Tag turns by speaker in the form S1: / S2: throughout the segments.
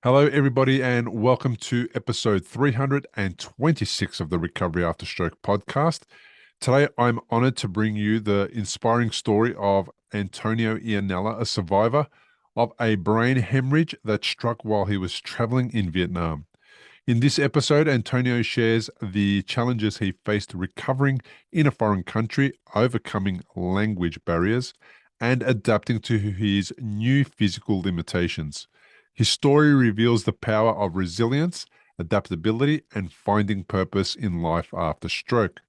S1: Hello, everybody, and welcome to episode 326 of the Recovery After Stroke podcast. Today, I'm honored to bring you the inspiring story of Antonio Iannella, a survivor of a brain hemorrhage that struck while he was traveling in Vietnam. In this episode, Antonio shares the challenges he faced recovering in a foreign country, overcoming language barriers, and adapting to his new physical limitations. His story reveals the power of resilience, adaptability, and finding purpose in life after stroke.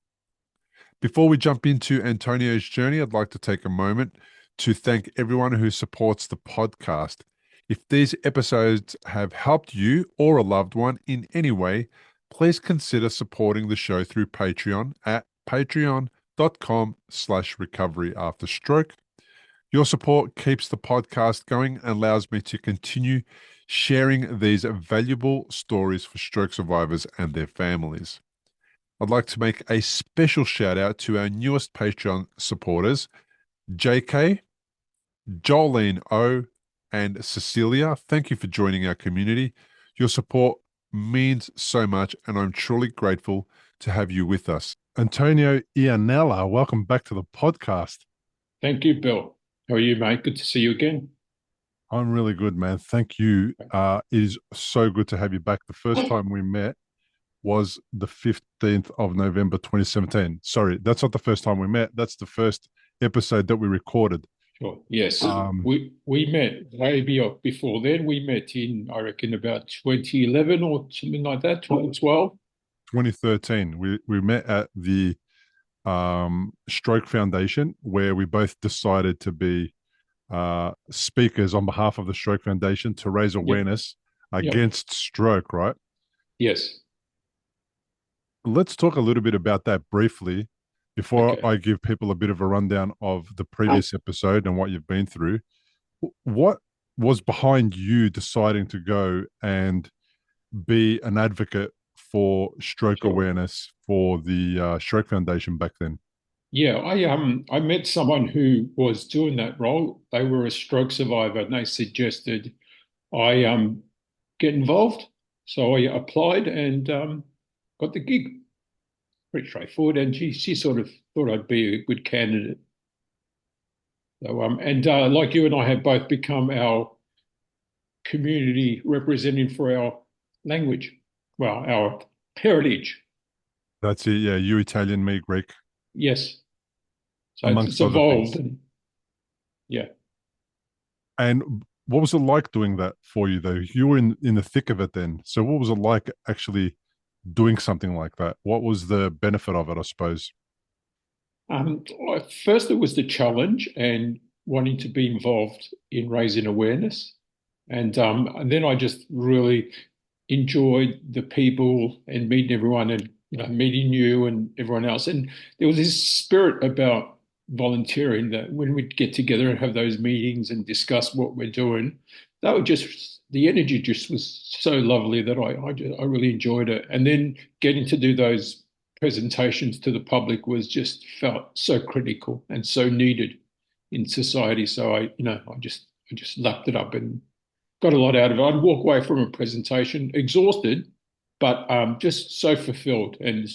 S1: Before we jump into Antonio's journey, I'd like to take a moment to thank everyone who supports the podcast. If these episodes have helped you or a loved one in any way, please consider supporting the show through Patreon at patreon.com/recoveryafterstroke. Your support keeps the podcast going and allows me to continue sharing these valuable stories for stroke survivors and their families. I'd like to make a special shout out to our newest Patreon supporters, JK, Jolene O, and Cecilia. Thank you for joining our community. Your support means so much, and I'm truly grateful to have you with us. Antonio Iannella, welcome back to the podcast.
S2: Thank you, Bill. How are you, mate? Good to see you again.
S1: I'm really good, man. Thank you. It is so good to have you back. The first time we met was the 15th of November 2017. Sorry, that's not the first time we met. That's the first episode that we recorded.
S2: Sure. Yes.
S1: Um,
S2: We met way before then. We met in, I reckon, about 2011 or something like that, 2012.
S1: 2013. We met at the Stroke Foundation, where we both decided to be speakers on behalf of the Stroke Foundation to raise
S2: Yep.
S1: awareness
S2: Yep.
S1: against stroke, right?
S2: Yes.
S1: Let's talk a little bit about that briefly before
S2: Okay.
S1: I give people a bit of a rundown of the previous episode and what you've been through. What was behind you deciding to go and be an advocate for stroke
S2: Sure.
S1: awareness for the Stroke Foundation back then?
S2: Yeah, I met someone who was doing that role. They were a stroke survivor and they suggested I get involved. So I applied and got the gig. Pretty straightforward. And she sort of thought I'd be a good candidate. So, like you and I have both become our community representative for our language, well, our heritage.
S1: That's it. Yeah, you Italian, me Greek,
S2: Yes. So it's
S1: amongst other
S2: evolved,
S1: things.
S2: and yeah.
S1: And what was it like doing that for you, though? You were in the thick of it then. So what was it like actually doing something like that? What was the benefit of it, I suppose?
S2: First, it was the challenge and wanting to be involved in raising awareness, and then I just really enjoyed the people and meeting everyone, and meeting you and everyone else. And there was this spirit about volunteering that when we'd get together and have those meetings and discuss what we're doing, that would just the energy just was so lovely that I really enjoyed it. And then getting to do those presentations to the public was just felt so critical and so needed in society. So I just lapped it up and got a lot out of it. I'd walk away from a presentation exhausted, but just so fulfilled. And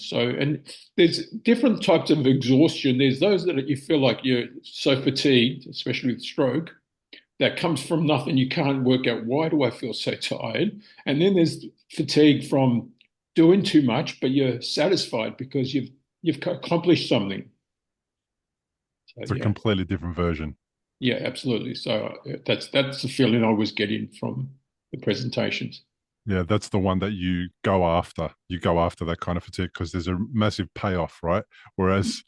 S2: there's different types of exhaustion. There's those that you feel like you're so fatigued, especially with stroke, that comes from nothing. You can't work out, why do I feel so tired? And then there's fatigue from doing too much, but you're satisfied because you've accomplished something. So
S1: It's a
S2: yeah.
S1: completely different version.
S2: Yeah, absolutely. So that's the feeling I was getting from the presentations.
S1: Yeah, that's the one that you go after. You go after that kind of fatigue because there's a massive payoff, right? Whereas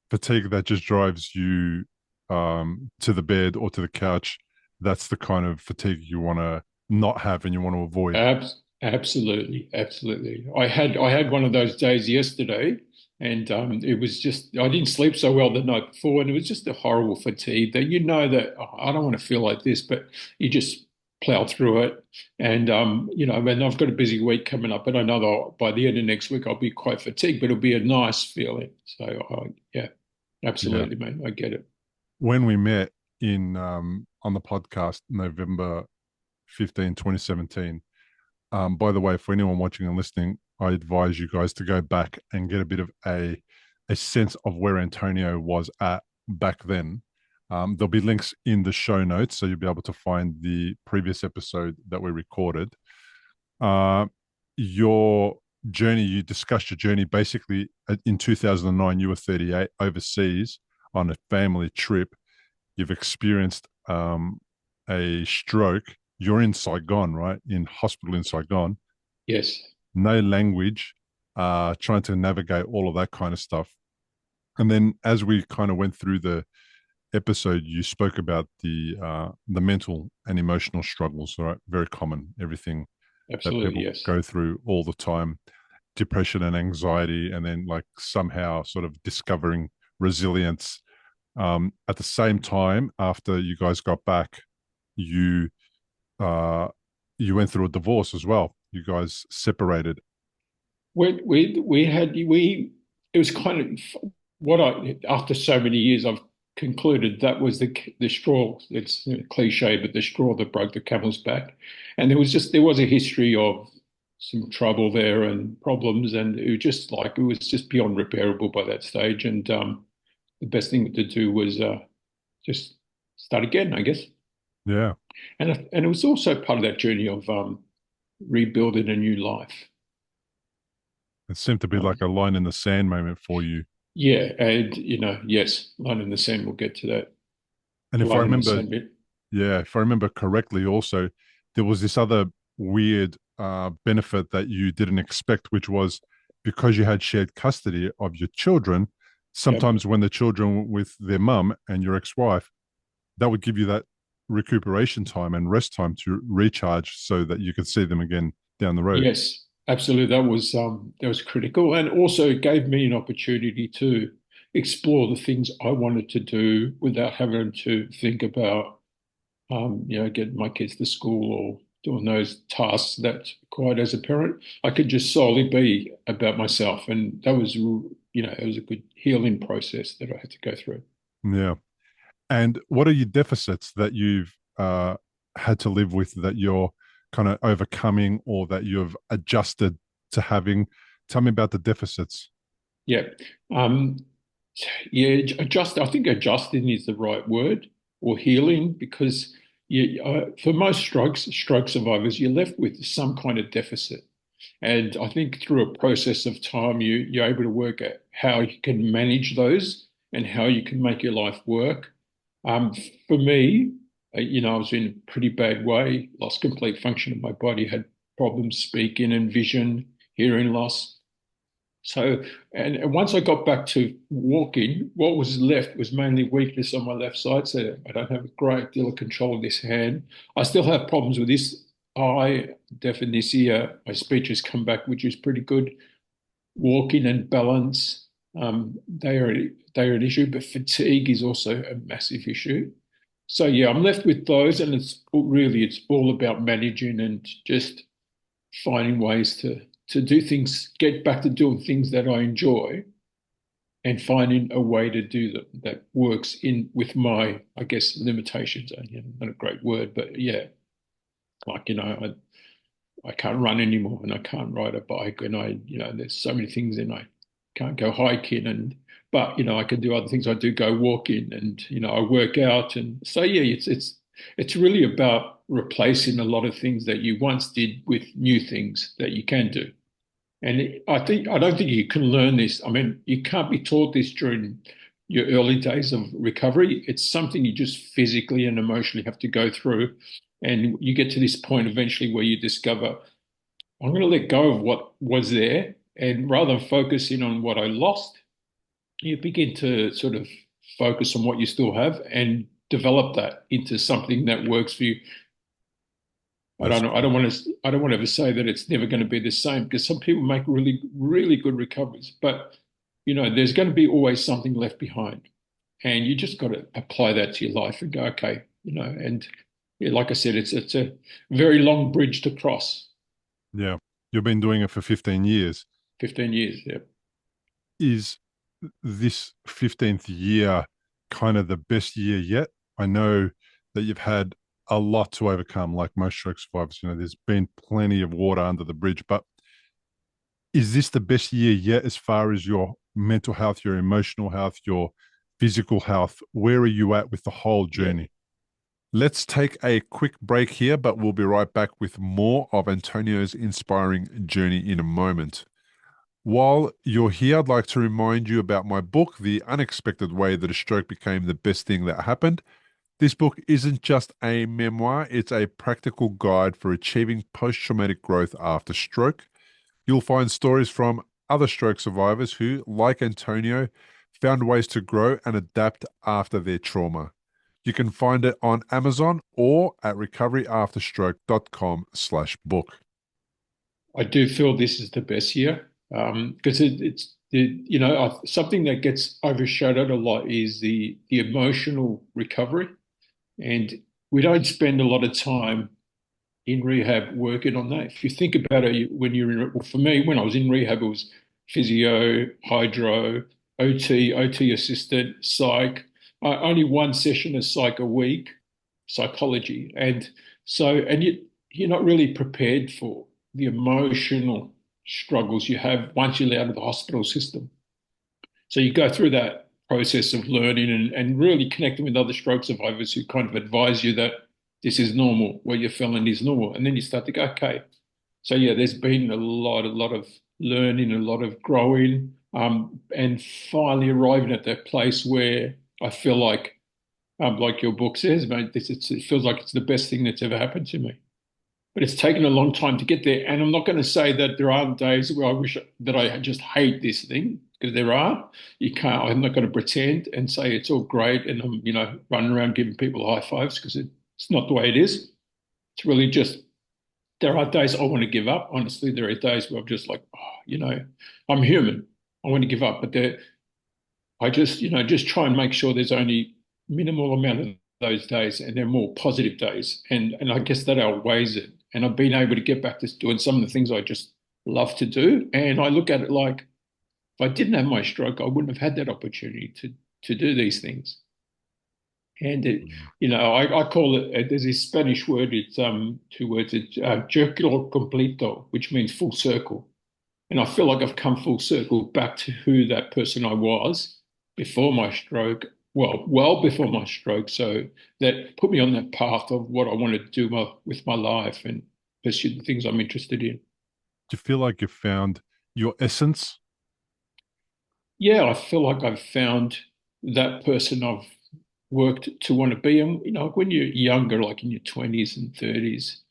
S1: fatigue that just drives you to the bed or to the couch, that's the kind of fatigue you want to not have and you want to avoid.
S2: Absolutely, absolutely. I had one of those days yesterday, and it was just I didn't sleep so well the night before, and it was just a horrible fatigue that that I don't want to feel like this, but you just plow through it. And and I've got a busy week coming up, and I know that by the end of next week I'll be quite fatigued, but it'll be a nice feeling. So yeah,
S1: Yeah.
S2: absolutely, mate. I get it.
S1: When we met in on the podcast November 15, 2017, By the way, for anyone watching and listening, I advise you guys to go back and get a bit of a sense of where Antonio was at back then. There'll be links in the show notes, so you'll be able to find the previous episode that we recorded. Uh, your journey, you discussed your journey basically in 2009. You were 38 overseas on a family trip. You've experienced a stroke. You're in Saigon, right? In hospital in Saigon.
S2: Yes,
S1: No language, trying to navigate all of that kind of stuff. And then as we kind of went through the episode, you spoke about the mental and emotional struggles, right? Very common, everything that
S2: absolutely,
S1: people
S2: yes.
S1: go through all the time, depression and anxiety, and then like somehow sort of discovering resilience. At the same time, after you guys got back, you uh, you went through a divorce as well. You guys separated.
S2: We had we it was kind of what I after so many years I've concluded that was the straw. It's a cliche, but the straw that broke the camel's back. And there was a history of some trouble there and problems, and it was just beyond repairable by that stage. And the best thing to do was just start again, I guess.
S1: Yeah,
S2: And it was also part of that journey of rebuilding a new life.
S1: it seemed to be
S2: Um,
S1: like a line in the sand moment for you.
S2: Yeah, and yes, line in the sand. We'll get to that
S1: And if I
S2: line in the
S1: remember,
S2: sand bit.
S1: yeah, if I remember correctly, also there was this other weird benefit that you didn't expect, which was because you had shared custody of your children.
S2: Yep.
S1: Sometimes when the children were with their mum and your ex-wife, that would give you that recuperation time and rest time to recharge, so that you could see them again down the road.
S2: Yes, absolutely. That was critical, and also it gave me an opportunity to explore the things I wanted to do without having to think about getting my kids to school or doing those tasks that required as a parent. I could just solely be about myself, and that was it was a good healing process that I had to go through.
S1: Yeah. And what are your deficits that you've had to live with, that you're kind of overcoming or that you've adjusted to having? Tell me about the deficits.
S2: Yeah. Um, yeah, adjust. I think adjusting is the right word, or healing, because for most stroke survivors, you're left with some kind of deficit. And I think through a process of time, you're able to work out how you can manage those and how you can make your life work. Um, for me, I was in a pretty bad way, lost complete function of my body, had problems speaking and vision, hearing loss. So, and once I got back to walking, what was left was mainly weakness on my left side. So I don't have a great deal of control of this hand. I still have problems with this eye, deaf in this ear. My speech has come back, which is pretty good. Walking and balance, they are an issue, but fatigue is also a massive issue. So yeah, I'm left with those, and it's all about managing and just finding ways to do things, get back to doing things that I enjoy, and finding a way to do them that works in with my, I guess, limitations. Not a great word, but yeah, like I can't run anymore, and I can't ride a bike, and there's so many things, and I can't go hiking, but I can do other things. I do go walking, and I work out, and so yeah, it's really about replacing a lot of things that you once did with new things that you can do. And I don't think you can learn this. I mean, you can't be taught this during your early days of recovery. It's something you just physically and emotionally have to go through. And you get to this point eventually where you discover, I'm going to let go of what was there. And rather than focusing on what I lost, you begin to sort of focus on what you still have and develop that into something that works for you. I
S1: That's
S2: don't know. I don't want to ever say that it's never going to be the same, because some people make really, really good recoveries, but there's going to be always something left behind, and you just got to apply that to your life and go, okay, and yeah, like I said, it's a very long bridge to cross.
S1: yeah. You've been doing it for 15 years.
S2: 15 years, yeah.
S1: Is this 15th year kind of the best year yet? I know that you've had a lot to overcome, like most stroke survivors. There's been plenty of water under the bridge, but is this the best year yet as far as your mental health, your emotional health, your physical health? Where are you at with the whole
S2: Yeah.
S1: journey? Let's take a quick break here, but we'll be right back with more of Antonio's inspiring journey in a moment. While you're here, I'd like to remind you about my book, The Unexpected Way That a Stroke Became the Best Thing That Happened. This book isn't just a memoir, it's a practical guide for achieving post traumatic growth after stroke. You'll find stories from other stroke survivors who, like Antonio, found ways to grow and adapt after their trauma. You can find it on Amazon or at recoveryafterstroke.com/book.
S2: I do feel this is the best year because something that gets overshadowed a lot is the emotional recovery, and we don't spend a lot of time in rehab working on that. If you think about it, when you're in, well, for me, when I was in rehab, it was physio, hydro, OT assistant, psych. Only one session of psych a week, psychology, and you're not really prepared for the emotional struggles you have once you're out of the hospital system. So you go through that process of learning and really connecting with other stroke survivors who kind of advise you that this is normal, what you're feeling is normal. And then you start to go, okay. So yeah, there's been a lot of learning, a lot of growing, and finally arriving at that place where I feel like your book says, mate, it feels like it's the best thing that's ever happened to me. But it's taken a long time to get there. And I'm not going to say that there aren't days where I wish that I just hate this thing, because there are. You can't, I'm not going to pretend and say it's all great and I'm, running around giving people high fives, because it's not the way it is. It's really just, there are days I want to give up. Honestly, there are days where I'm just like, I'm human. I want to give up. But I just try and make sure there's only minimal amount of those days and they're more positive days. And I guess that outweighs it. And I've been able to get back to doing some of the things I just love to do. And I look at it like, if I didn't have my stroke, I wouldn't have had that opportunity to do these things. And I call it. There's this Spanish word. It's two words. It's círculo completo, which means full circle. And I feel like I've come full circle back to who that person I was before my stroke. Well before my stroke. So that put me on that path of what I want to do with my life and pursue the things I'm interested in.
S1: Do you feel like you found your essence?
S2: Yeah, I feel like I've found that person I've worked to want to be. And when you're younger, like in your 20s and 30s,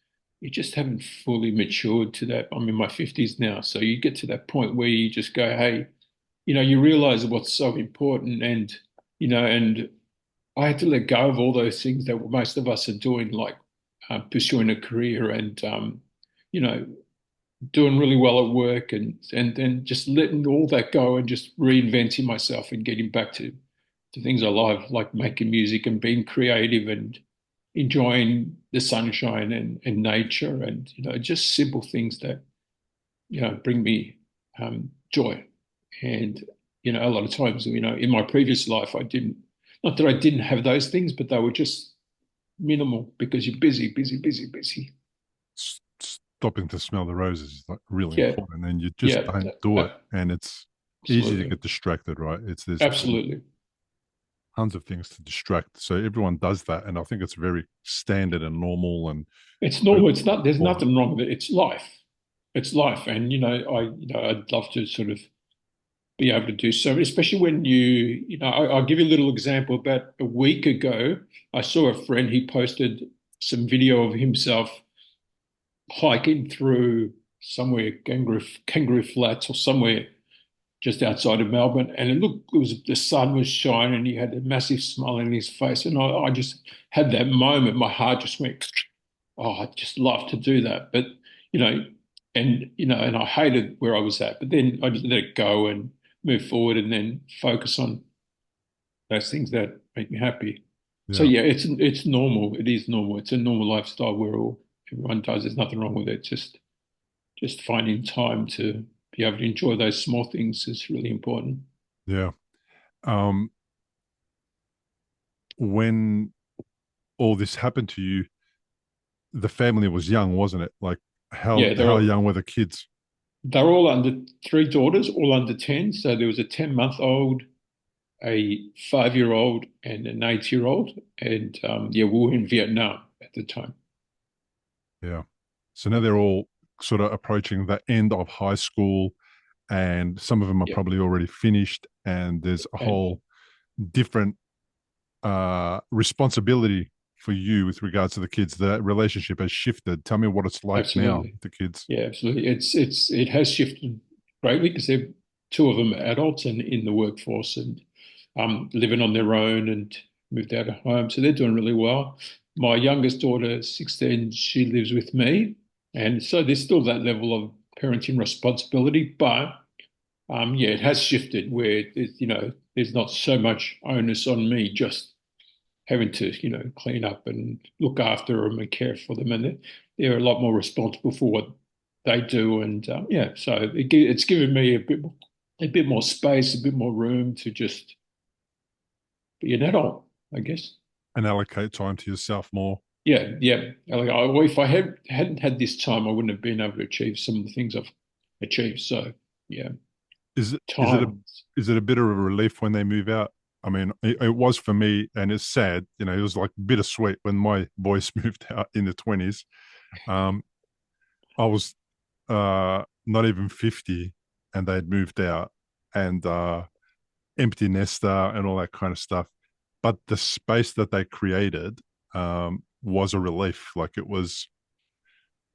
S2: you just haven't fully matured to that. I'm in my 50s now, so you get to that point where you just go, hey, you realize what's so important, and I had to let go of all those things that most of us are doing, like pursuing a career and you know doing really well at work, and then just letting all that go and just reinventing myself and getting back to things I love, like making music and being creative and enjoying the sunshine and nature, and just simple things that bring me joy. And a lot of times, in my previous life, I didn't, not that I didn't have those things, but they were just minimal because you're busy, busy, busy, busy.
S1: Stopping to smell the roses is like really
S2: Yeah,
S1: important, and you just
S2: yeah,
S1: don't do it, and it's easy to
S2: absolutely,
S1: get distracted, right? There's
S2: absolutely.
S1: tons of things to distract, so everyone does that, and I think it's very standard and normal and
S2: It's normal. It's not. There's
S1: important.
S2: nothing wrong with it. It's life. It's life, and I'd love to sort of be able to do so, especially when I'll give you a little example. About a week ago, I saw a friend. He posted some video of himself hiking through somewhere, Kangaroo Flats or somewhere just outside of Melbourne, and the sun was shining. He had a massive smile on his face, and I just had that moment. My heart just went, oh, I'd just love to do that, but you know, and I hated where I was at. But then I just let it go and move forward, and then focus on those things that make me happy. So
S1: Yeah,
S2: yeah, it's normal. It is normal. It's a normal lifestyle where everyone does. There's nothing wrong with it. Just finding time to be able to enjoy those small things is really important.
S1: yeah. um when all this happened to you, the family was young, wasn't it? Like
S2: Yeah,
S1: how young were the kids?
S2: they're all under three daughters, all under 10. So there was a 10-month-old, a 5-year-old, and an 8-year-old. And yeah, we were in Vietnam at the time.
S1: Yeah. So now they're all sort of approaching the end of high school, and some of them are
S2: Yeah.
S1: probably already finished, and there's a
S2: And
S1: whole different responsibility for you with regards to the kids. The relationship has shifted. Tell me what it's like now
S2: absolutely.
S1: with the kids.
S2: Yeah, absolutely. It has shifted greatly because they're two of them are adults and in the workforce and living on their own and moved out of home. So they're doing really well. My youngest daughter, 16, she lives with me. And so there's still that level of parenting responsibility, but yeah, it has shifted where there's not so much onus on me just having to, clean up and look after them and care for them. And they're a lot more responsible for what they do. And yeah, so it's given me a bit more space, a bit more room to just be an adult, I guess.
S1: And allocate time to yourself more.
S2: Yeah, yeah. Like, if I hadn't had this time, I wouldn't have been able to achieve some of the things I've achieved. So yeah,
S1: Is it
S2: time.
S1: is it a bit of a relief when they move out? I mean, it was for me, and it's sad. You know, it was like bittersweet when my boys moved out in the 20s. Um, I was not even 50, and they'd moved out, and empty nester and all that kind of stuff. But the space that they created was a relief. Like it was,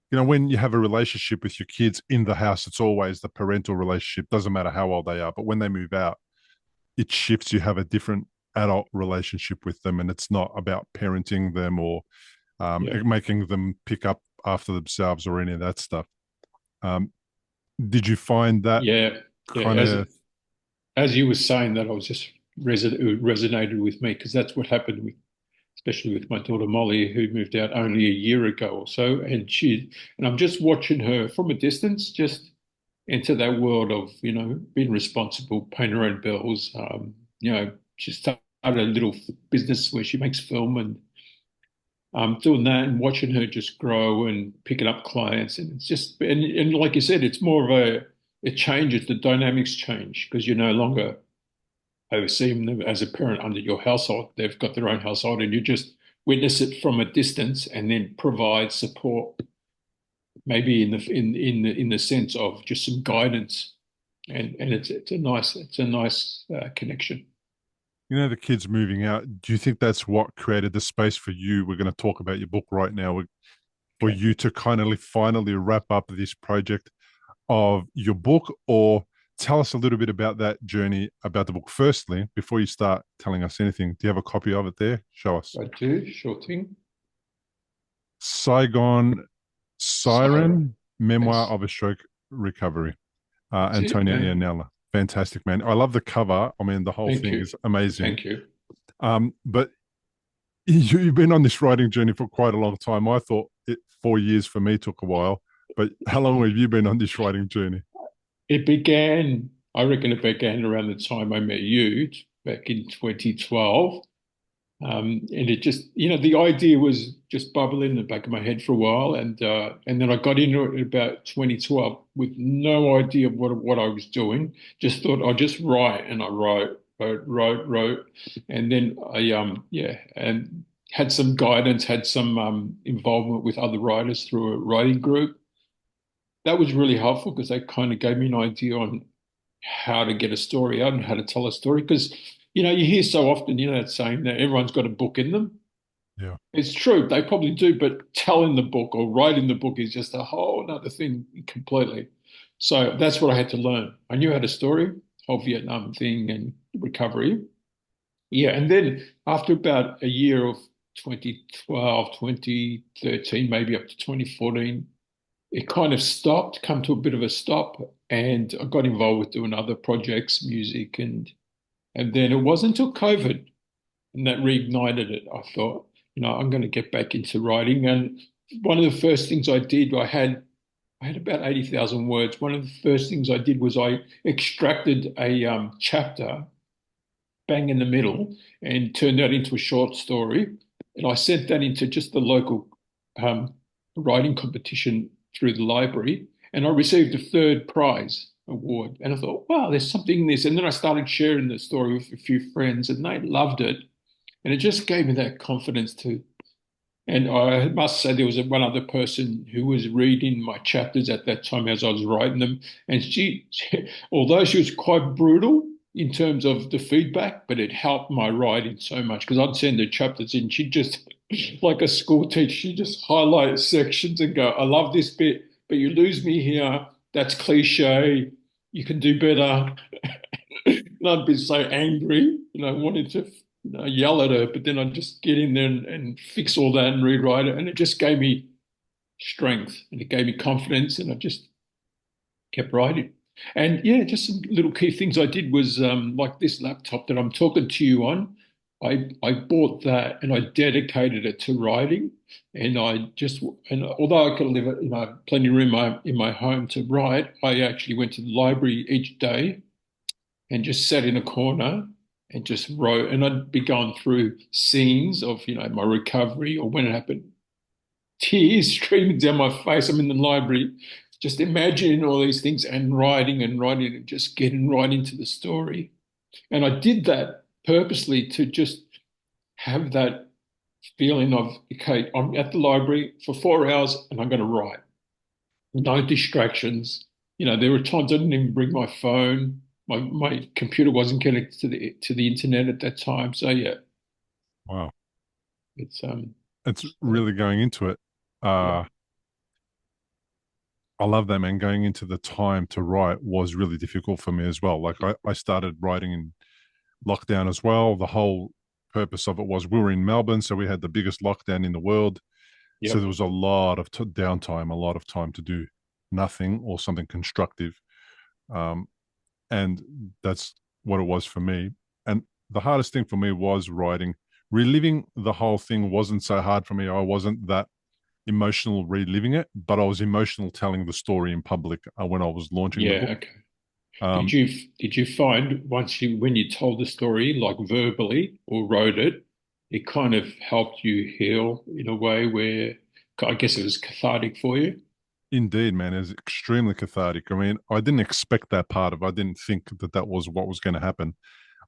S1: when you have a relationship with your kids in the house, it's always the parental relationship. Doesn't matter how old they are, but when they move out, it shifts. You have a different adult relationship with them, and it's not about parenting them or
S2: Yeah,
S1: making them pick up after themselves or any of that stuff. Um, did you find that
S2: yeah, yeah.
S1: kind of?
S2: As you were saying that, I was just it resonated with me because that's what happened with, especially with my daughter Molly, who moved out only a year ago or so, and I'm just watching her from a distance, just enter that world of being responsible, paying her own bills. She started a little business where she makes film and doing that and watching her just grow and picking up clients, and it's just and like you said, it's more of it changes, the dynamics change because you're no longer overseeing them as a parent under your household. They've got their own household, and you just witness it from a distance, and then provide support, maybe in the sense of just some guidance, and it's a nice connection.
S1: The kids moving out. Do you think that's what created the space for you? We're going to talk about your book right now. For
S2: Okay,
S1: you to kind of finally wrap up this project of your book, or tell us a little bit about that journey about the book. Firstly, before you start telling us anything, do you have a copy of it there? Show us.
S2: I do, sure thing.
S1: Saigon
S2: Siren,
S1: Siren Memoir
S2: that's
S1: of a Stroke Recovery.
S2: that's it.
S1: Antonio
S2: Yeah,
S1: Iannella. Fantastic, man. I love the cover. I mean, the whole
S2: thank
S1: thing
S2: you,
S1: is amazing.
S2: thank you.
S1: But you've been on this writing journey for quite a long time. I thought 4 years for me took a while, but how long have you been on this writing journey?
S2: It began, I reckon, it began around the time I met you back in 2012. And it just, the idea was just bubbling in the back of my head for a while, and then I got into it about 2012 with no idea of what I was doing. Just thought I'd just write, and I wrote, and then I yeah, and had some guidance, had some involvement with other writers through a writing group. That was really helpful because they kind of gave me an idea on how to get a story out and how to tell a story. Because, you hear so often, that saying that everyone's got a book in them.
S1: Yeah.
S2: It's true, they probably do, but telling the book or writing the book is just a whole other thing completely. So that's what I had to learn. I knew how to story, whole Vietnam thing and recovery. Yeah, and then after about a year of 2012, 2013, maybe up to 2014, it kind of stopped, come to a bit of a stop, and I got involved with doing other projects, music, and then it wasn't until COVID and that reignited it. I thought, I'm going to get back into writing, and one of the first things I did, I had about 80,000 words. One of the first things I did was I extracted a chapter bang in the middle and turned that into a short story, and I sent that into just the local. writing competition through the library, and I received a third prize award. And I thought, wow, there's something in this. And then I started sharing the story with a few friends, and they loved it. And it just gave me that confidence to. And I must say, there was one other person who was reading my chapters at that time as I was writing them. And although she was quite brutal in terms of the feedback, but it helped my writing so much because I'd send her chapters and she'd just, like a school teacher, she'd just highlight sections and go, I love this bit, but you lose me here. That's cliche. You can do better. And I'd be so angry, wanting to yell at her, but then I'd just get in there and fix all that and rewrite it. And it just gave me strength and it gave me confidence and I just kept writing. And yeah, just some little key things I did was like this laptop that I'm talking to you on. I bought that and I dedicated it to writing. And although I could live, plenty of room in my home to write, I actually went to the library each day and just sat in a corner and just wrote. And I'd be going through scenes of, my recovery or when it happened, tears streaming down my face. I'm in the library, just imagining all these things and writing and just getting right into the story. And I did that purposely to just have that feeling of, okay, I'm at the library for 4 hours and I'm going to write. No distractions. There were times I didn't even bring my phone. My computer wasn't connected to the internet at that time. So yeah,
S1: Wow.
S2: it's
S1: It's really going into it.
S2: yeah,
S1: Uh, I love that, man. Going into the time to write was really difficult for me as well. Like I started writing in lockdown as well. The whole purpose of it was we were in Melbourne, so we had the biggest lockdown in the world. So
S2: yep,
S1: there was a lot of downtime, a lot of time to do nothing or something constructive. Um, and that's what it was for me. And the hardest thing for me was writing. Reliving the whole thing wasn't so hard for me. I wasn't that emotional reliving it, but I was emotional telling the story in public when I was launching the
S2: yeah.
S1: book.
S2: Okay. Did
S1: Um,
S2: you did you find when you told the story like verbally or wrote it, it kind of helped you heal in a way where I guess it was cathartic for you?
S1: Indeed, man, it's extremely cathartic. I mean, I didn't expect that part of. I didn't think that that was what was going to happen.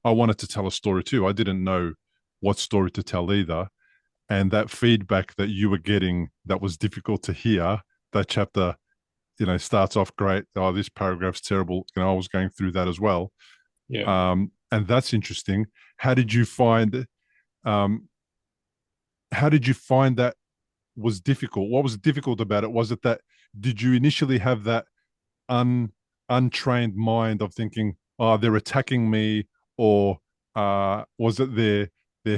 S1: I wanted to tell a story too. I didn't know what story to tell either. And that feedback that you were getting that was difficult to hear, that chapter, starts off great. Oh, this paragraph's terrible. I was going through that as well.
S2: Yeah.
S1: And that's interesting. How did you find? Um, how did you find that was difficult? What was difficult about it? Was it that did you initially have that un untrained mind of thinking, oh, they're attacking me, or was it they're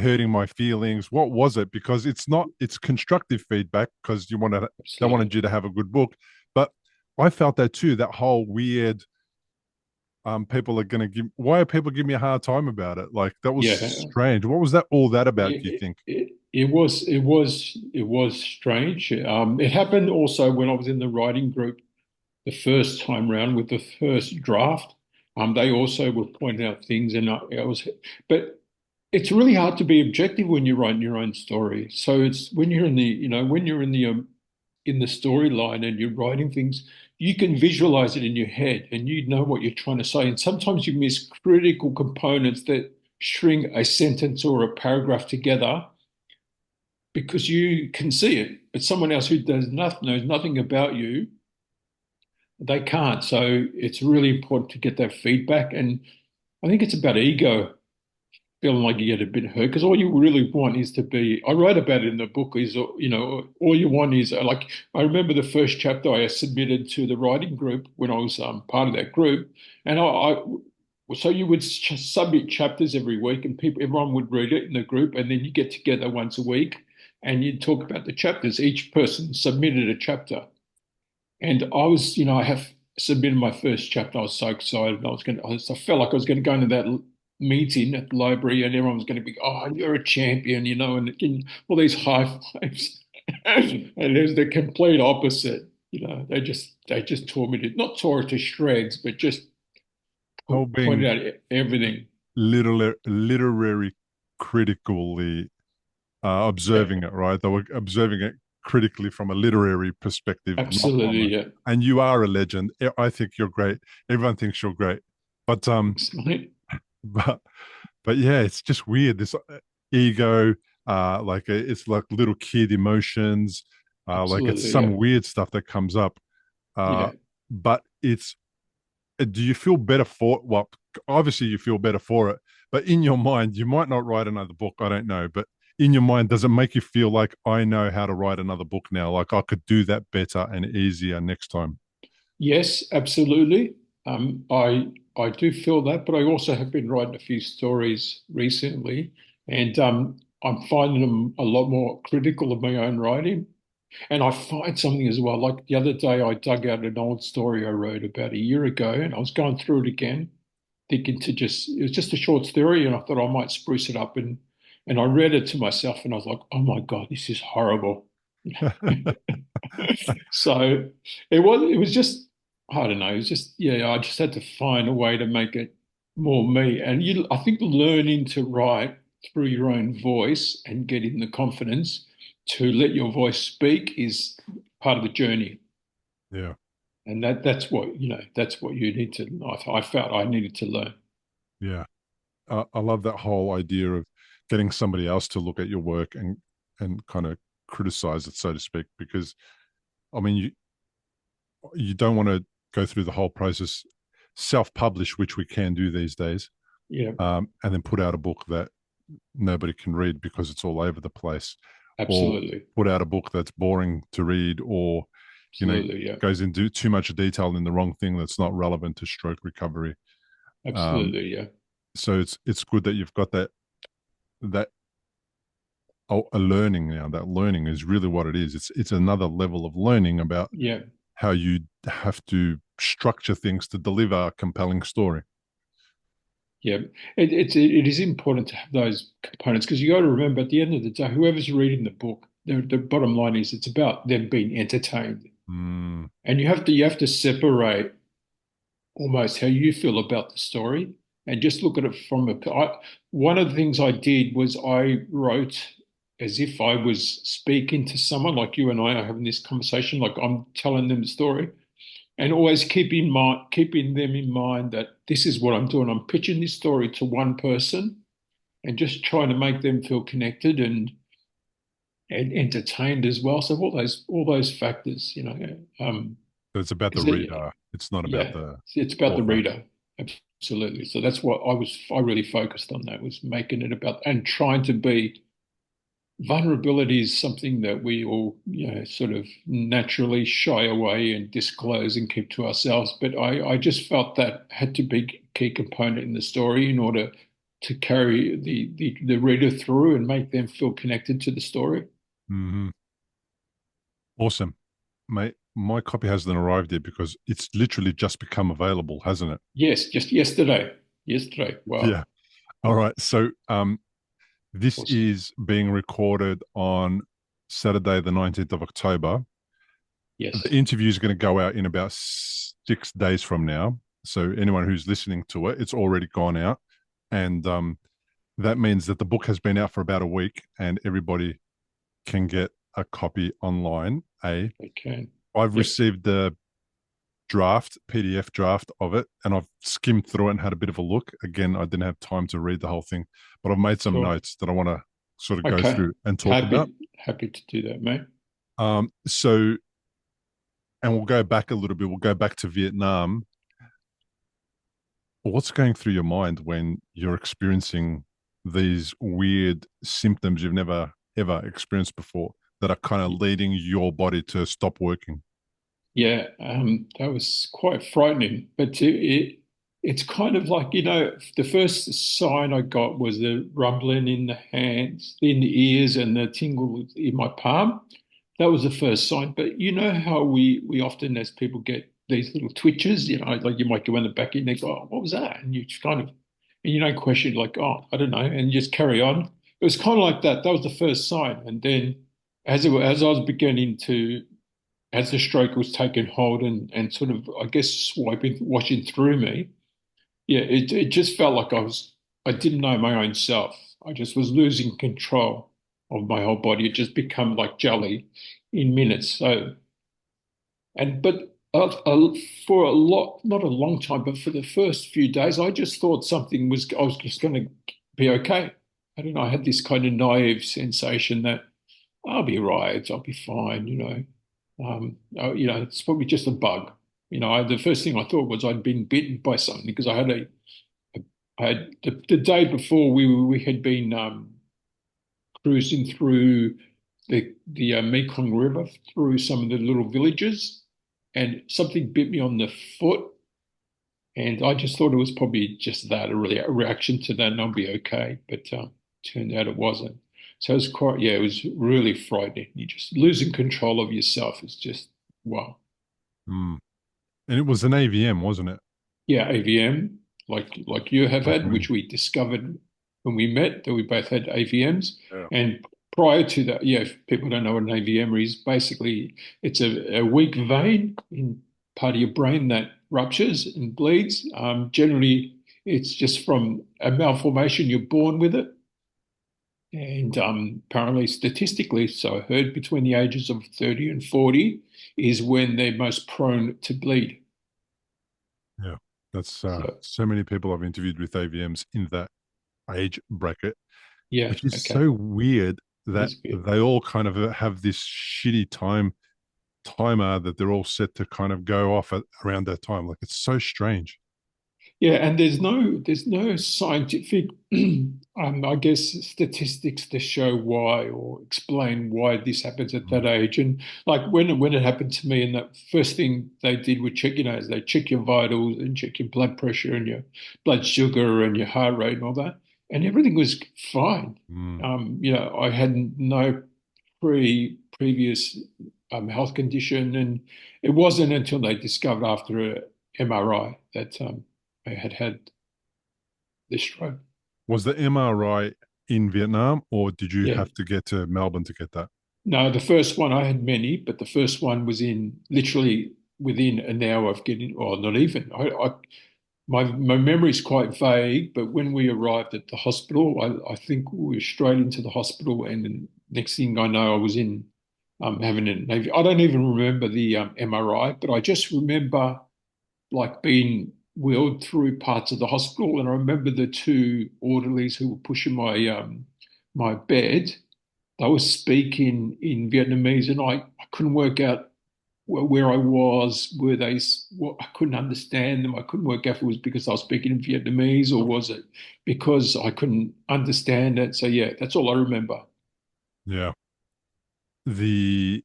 S1: hurting my feelings? What was it? Because it's constructive feedback because they wanted
S2: Absolutely.
S1: you to have a good book. But I felt that too, that whole weird people are gonna give why are people giving me a hard time about it? Like that was
S2: Yeah.
S1: strange. What was that all that about, do you
S2: It,
S1: think?
S2: it was strange. It happened also when I was in the writing group the first time round with the first draft. They also were pointing out things, and but it's really hard to be objective when you're writing your own story. So it's when you're in the storyline and you're writing things, you can visualize it in your head and you know what you're trying to say. And sometimes you miss critical components that string a sentence or a paragraph together because you can see it, but someone else who knows nothing about you, they can't. So it's really important to get that feedback. And I think it's about ego, feeling like you get a bit hurt because all you really want is to be. I wrote about it in the book. Is all you want is like I remember the first chapter I submitted to the writing group when I was part of that group, and so you would submit chapters every week, and everyone would read it in the group, and then you get together once a week and you talk about the chapters. Each person submitted a chapter, and I was, I have submitted my first chapter. I was so excited. I felt like I was going to go into that meeting at the library and everyone was going to be, oh, you're a champion, and all these high fives. And there's the complete opposite. They just tore me not tore it to shreds, but just
S1: Whole
S2: pointed
S1: being
S2: out everything.
S1: literary critically
S2: Yeah.
S1: observing it, right? They were observing it critically from a literary perspective, not from
S2: Absolutely,
S1: a.
S2: yeah.
S1: And you are a legend. I think you're great. Everyone thinks you're great, but
S2: Thanks, mate.
S1: but but yeah, it's just weird. This ego, it's like little kid emotions, like it's
S2: Absolutely, yeah.
S1: some weird stuff that comes up. Uh,
S2: Yeah.
S1: but it's do you feel better for well obviously you feel better for it, but in your mind you might not write another book, I don't know, but in your mind does it make you feel like I know how to write another book now, like I could do that better and easier next time?
S2: Yes, absolutely. I do feel that, but I also have been writing a few stories recently, and I'm finding them a lot more critical of my own writing. And I find something as well. Like the other day, I dug out an old story I wrote about a year ago, and I was going through it again, thinking to just it was just a short story, and I thought I might spruce it up, and I read it to myself, and I was like, oh my God, this is horrible. So it was just I don't know, it was just yeah, I just had to find a way to make it more me. And I think learning to write through your own voice and getting the confidence to let your voice speak is part of the journey.
S1: Yeah,
S2: And that's what, that's what you need to I felt I needed to learn.
S1: yeah. I love that whole idea of getting somebody else to look at your work and kind of criticize it, so to speak, because I mean you don't want to go through the whole process self-publish, which we can do these days,
S2: Yeah,
S1: and then put out a book that nobody can read because it's all over the place, or
S2: absolutely.
S1: put out a book that's boring to read, or
S2: Absolutely, yeah.
S1: goes into too much detail in the wrong thing that's not relevant to stroke recovery. um,
S2: Absolutely, yeah.
S1: so it's good that you've got that a learning now. That learning is really what it is. It's another level of learning about
S2: Yeah.
S1: how you have to structure things to deliver a compelling story.
S2: Yeah, it is important to have those components because you got to remember at the end of the day, whoever's reading the book, the bottom line is it's about them being entertained,
S1: Mm,
S2: and you have to separate almost how you feel about the story and just look at it from one of the things I did was I wrote as if I was speaking to someone like you and I are having this conversation, like I'm telling them the story and always keeping them in mind that this is what I'm doing. I'm pitching this story to one person and just trying to make them feel connected and entertained as well. So all those factors,
S1: so it's about the
S2: because
S1: reader, it's not about
S2: yeah,
S1: the
S2: it's about the
S1: author.
S2: reader. Absolutely. So that's what I really focused on, that was making it about and trying to be vulnerability is something that we all, sort of naturally shy away and disclose and keep to ourselves. But I just felt that had to be a key component in the story in order to carry the reader through and make them feel connected to the story.
S1: Mm-hmm. Awesome, mate. My copy hasn't arrived yet because it's literally just become available, hasn't it?
S2: Yes, just yesterday. Yesterday. Wow.
S1: Yeah. All right. So this
S2: Awesome.
S1: is being recorded on Saturday, the 19th of October. The
S2: Yes.
S1: interview is going to go out in about 6 days from now. So anyone who's listening to it, it's already gone out. And that means that the book has been out for about a week and everybody can get a copy online.
S2: Okay.
S1: I've
S2: Yep.
S1: received the PDF draft of it, and I've skimmed through it and had a bit of a look. Again, I didn't have time to read the whole thing, but I've made some
S2: Sure.
S1: notes that I want to sort of go
S2: Okay.
S1: through and talk about.
S2: Happy to do that, mate.
S1: So, and we'll go back a little bit. We'll go back to Vietnam. What's going through your mind when you're experiencing these weird symptoms you've never ever experienced before that are kind of leading your body to stop working?
S2: Yeah, that was quite frightening. But it's kind of like, the first sign I got was the rumbling in the hands, in the ears, and the tingle in my palm. That was the first sign. But you know how we often, as people, get these little twitches, like you might go in the back of your neck, oh, what was that? And you just kind of, and you don't question, like, oh, I don't know, and you just carry on. It was kind of like that. That was the first sign. And then as I was beginning to as the stroke was taking hold and sort of, I guess, washing through me, yeah, it just felt like I didn't know my own self. I just was losing control. of my whole body. It just become like jelly in minutes. So, and but for a lot, not a long time, but for the first few days, I just thought something was, I was just going to be okay. I don't know. I had this kind of naive sensation that I'll be right, I'll be fine, it's probably just a bug. The first thing I thought was I'd been bitten by something because I had the day before we had been cruising through the Mekong River through some of the little villages, and something bit me on the foot, and I just thought it was probably just that, a reaction to that, and I'll be okay. But turned out it wasn't. So it was quite, yeah, it was really frightening. You just losing control of yourself is just wow.
S1: Mm. And it was an AVM, wasn't it?
S2: Yeah, AVM, like you have
S1: Like
S2: had,
S1: me.
S2: which we discovered when we met that we both had AVMs.
S1: Yeah.
S2: And prior to that, yeah, if people don't know what an AVM is, basically it's a weak vein in part of your brain that ruptures and bleeds. Generally, it's just from a malformation. You're born with it. And apparently, statistically, so I heard between the ages of 30 and 40 is when they're most prone to bleed.
S1: Yeah. That's
S2: So,
S1: so many people I've interviewed with AVMs in that age bracket,
S2: yeah,
S1: which is
S2: okay.
S1: so weird
S2: It
S1: that
S2: is weird.
S1: they all kind of have this shitty timer that they're all set to kind of go off at around that time. Like it's so strange.
S2: Yeah, and there's no scientific, I guess, statistics to show why or explain why this happens at that
S1: Mm.
S2: age. And like when it happened to me, and the first thing they did was check, is they check your vitals and check your blood pressure and your blood sugar and your heart rate and all that, and everything was fine.
S1: Mm.
S2: I had no previous health condition, and it wasn't until they discovered after a MRI that I had had this stroke.
S1: Was the MRI in Vietnam or did you
S2: Yeah.
S1: have to get to Melbourne to get that?
S2: No, the first one I had many, but the first one was in literally within an hour of getting, or not even. My memory is quite vague, but when we arrived at the hospital, I think we were straight into the hospital, and the next thing I know, I was in having an. I don't even remember the MRI, but I just remember like being wheeled through parts of the hospital, and I remember the two orderlies who were pushing my bed. They were speaking in Vietnamese, and I couldn't work out where I was. Were they? What, I couldn't understand them. I couldn't work out if it was because I was speaking in Vietnamese or was it because I couldn't understand it. So yeah, that's all I remember.
S1: Yeah. The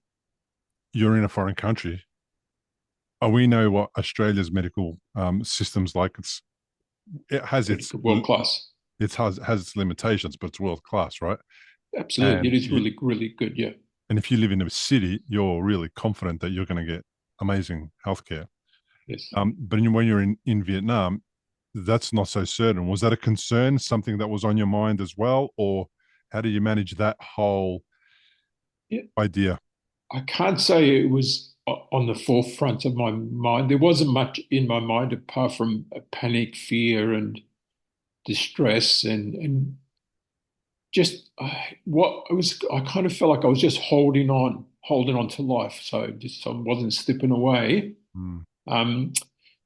S1: You're in a foreign country. We know what Australia's medical systems like. It has
S2: Pretty good, world class.
S1: has its limitations, but it's world class, right?
S2: Absolutely, it
S1: And
S2: is really really good. Yeah.
S1: if you live in a city, you're really confident that you're going to get amazing healthcare.
S2: Yes.
S1: But when you're in Vietnam, that's not so certain. Was that a concern, something that was on your mind as well, or how do you manage that whole
S2: Yeah.
S1: idea?
S2: I can't say it was on the forefront of my mind. There wasn't much in my mind apart from a panic, fear, and distress, and just what I was. I kind of felt like I was just holding on to life. So just I wasn't slipping away.
S1: Mm.
S2: Um,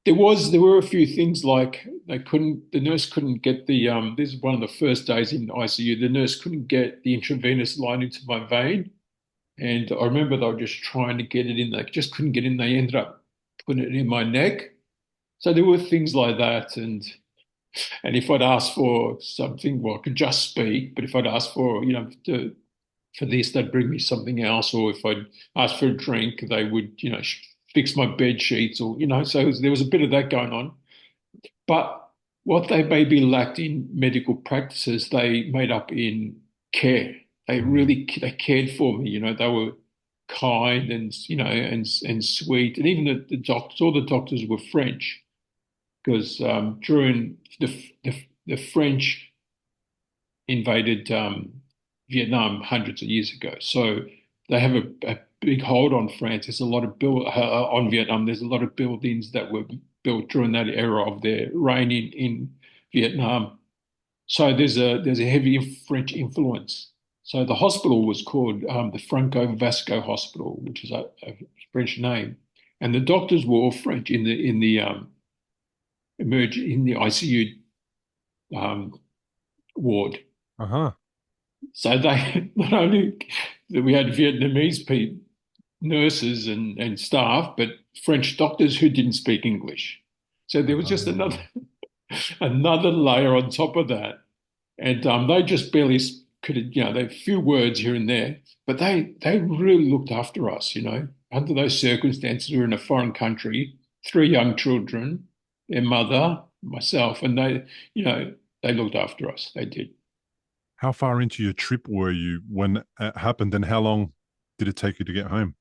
S2: there were a few things like the nurse couldn't get the this is one of the first days in ICU. The nurse couldn't get the intravenous line into my vein. And I remember they were just trying to get it in. They just couldn't get in. They ended up putting it in my neck. So there were things like that. And if I'd asked for something, well, I could just speak. But if I'd asked for, for this, they'd bring me something else. Or if I'd asked for a drink, they would, fix my bed sheets or, so there was a bit of that going on. But what they maybe lacked in medical practices, they made up in care.
S1: Mm.
S2: They cared for me. They were kind and and sweet, and even the doctors. All the doctors were French because during the French invaded Vietnam hundreds of years ago, so they have a big hold on France. There's a lot of on Vietnam. There's a lot of buildings that were built during that era of their reign in Vietnam. So there's a heavy French influence. So the hospital was called the Franco Vasco Hospital, which is a French name, and the doctors were all French in the ICU ward.
S1: Uh-huh.
S2: So they not only that we had Vietnamese people, nurses and staff, but French doctors who didn't speak English. So there was just
S1: Uh,
S2: another layer on top of that, and they just barely could, they had a few words here and there, but they really looked after us. Under those circumstances, we were in a foreign country, three young children, their mother, myself, and they looked after us. They did.
S1: how far into your trip were you when it happened, and how long did it take you to get home?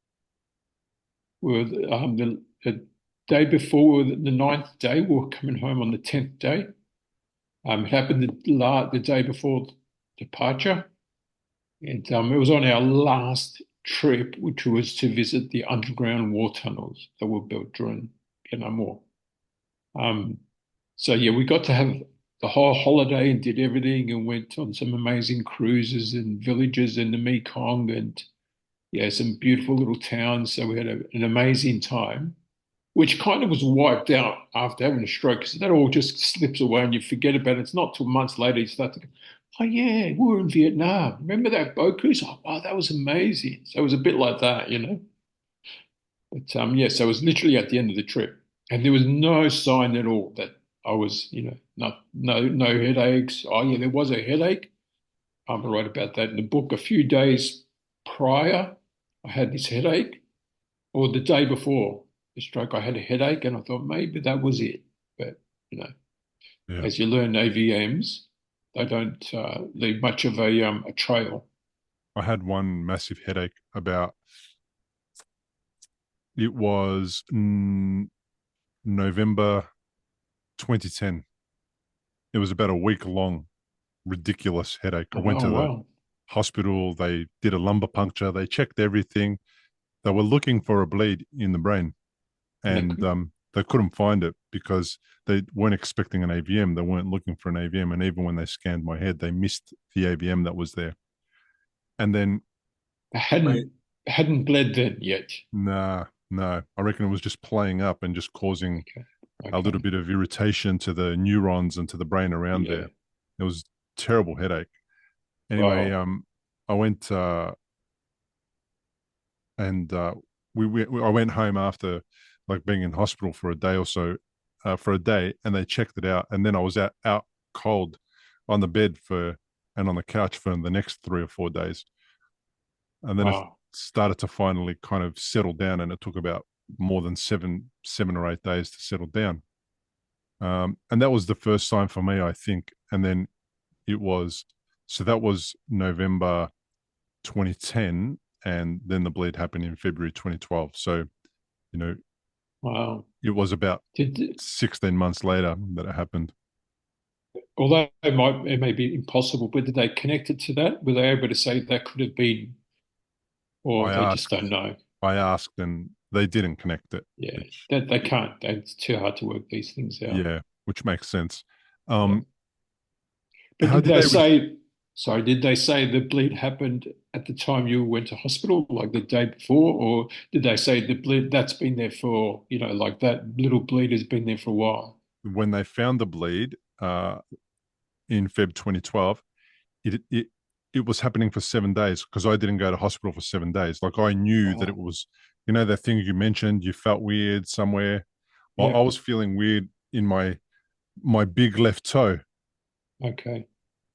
S2: We were the day before the ninth day. We were coming home on the 10th day. It happened the day before departure, and it was on our last trip, which was to visit the underground war tunnels that were built during Vietnam War. Um, so yeah, we got to have the whole holiday and did everything and went on some amazing cruises and villages in the Mekong and yeah, some beautiful little towns. So we had an amazing time, which kind of was wiped out after having a stroke because that all just slips away and you forget about it. It's not till months later you start to go, oh yeah, we were in Vietnam. Remember that boat cruise? Oh, wow, that was amazing. So it was a bit like that. But yeah, so it was literally at the end of the trip, and there was no sign at all that I was, not no headaches. Oh yeah, there was a headache. I write about that in the book. A few days prior, I had this headache, or the day before the stroke, I had a headache, and I thought maybe that was it. But
S1: Yeah.
S2: as you learn AVMs, they don't leave much of a trail.
S1: I had one massive headache about it was November 2010. It was about a week long, ridiculous headache. I went
S2: Oh
S1: to the
S2: wow,
S1: hospital. They did a lumbar puncture. They checked everything. They were looking for a bleed in the brain,
S2: and
S1: and they couldn't find it because they weren't expecting an AVM. They weren't looking for an AVM, and even when they scanned my head, they missed the AVM that was there. And then,
S2: I
S1: I,
S2: hadn't bled then yet.
S1: nah, no, I reckon it was just playing up and just causing
S2: Okay,
S1: a little
S2: okay,
S1: bit of irritation to the neurons and to the brain around
S2: yeah.
S1: there. It was terrible headache. Anyway,
S2: Wow.
S1: I went and I went home after like being in hospital for a day or so, for a day, and they checked it out, and then I was out cold on the bed for and on the couch for the next 3 or 4 days, and then it
S2: Wow.
S1: started to finally kind of settle down, and it took about more than seven or 8 days to settle down. And that was the first sign for me, I think. And then it was so that was November 2010, and then the bleed happened in February 2012. So, you know,
S2: Wow.
S1: it was about
S2: Did
S1: 16 months later that it happened.
S2: although it may be impossible, but did they connect it to that? Were they able to say that could have been, or
S1: I
S2: they just
S1: asked,
S2: don't know?
S1: I asked, and they didn't connect it,
S2: Yeah,
S1: which,
S2: that they can't. It's too hard to work these things out.
S1: yeah, which makes sense.
S2: Yeah.
S1: Um,
S2: But
S1: how
S2: did
S1: did
S2: they
S1: they?
S2: say, sorry, did they say the bleed happened at the time you went to hospital, like the day before, or did they say the bleed that's been there for, like that little bleed has been there for a while?
S1: When they found the bleed in Feb 2012, it it it was happening for 7 days because I didn't go to hospital for 7 days. Like I knew that it
S2: Wow.
S1: was, the thing you mentioned. You felt weird somewhere. Well,
S2: Yeah.
S1: I was feeling weird in my big left toe,
S2: Okay.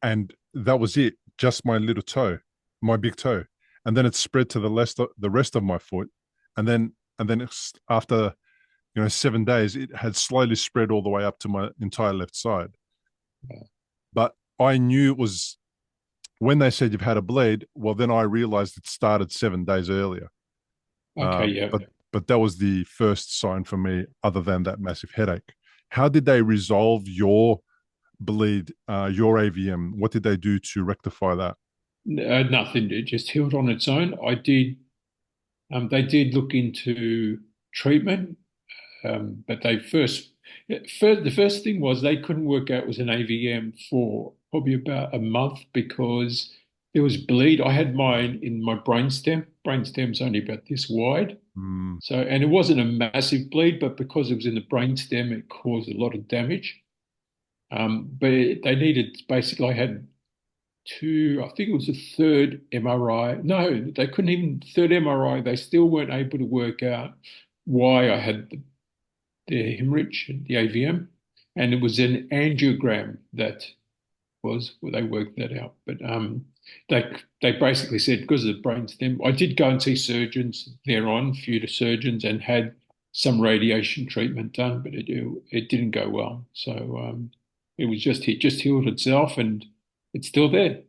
S1: and that was it. Just my little toe, my big toe, and then it spread to the rest of my foot, and then it's, after 7 days, it had slowly spread all the way up to my entire left side.
S2: Yeah.
S1: But I knew it was when they said you've had a bleed. Well, then I realized it started 7 days earlier.
S2: Okay. Yeah.
S1: But that was the first sign for me, other than that massive headache. How did they resolve your bleed, your AVM? What did they do to rectify that?
S2: Nothing. It just healed on its own. I did. They did look into treatment, but the first thing was they couldn't work out it was an AVM for probably about a month because there was bleed. I had mine in my brainstem. Brainstem's only about this wide.
S1: Mm,
S2: So, and it wasn't a massive bleed, but because it was in the brainstem, it caused a lot of damage. They needed basically, I had two, I think it was a third MRI. No, they couldn't even, third MRI, they still weren't able to work out why I had the hemorrhage, the AVM. And it was an angiogram that was where they worked that out. But they basically said because of the brainstem, I did go and see surgeons thereon, a few surgeons, and had some radiation treatment done, but it didn't go well. So it was just it just healed itself, and it's still there.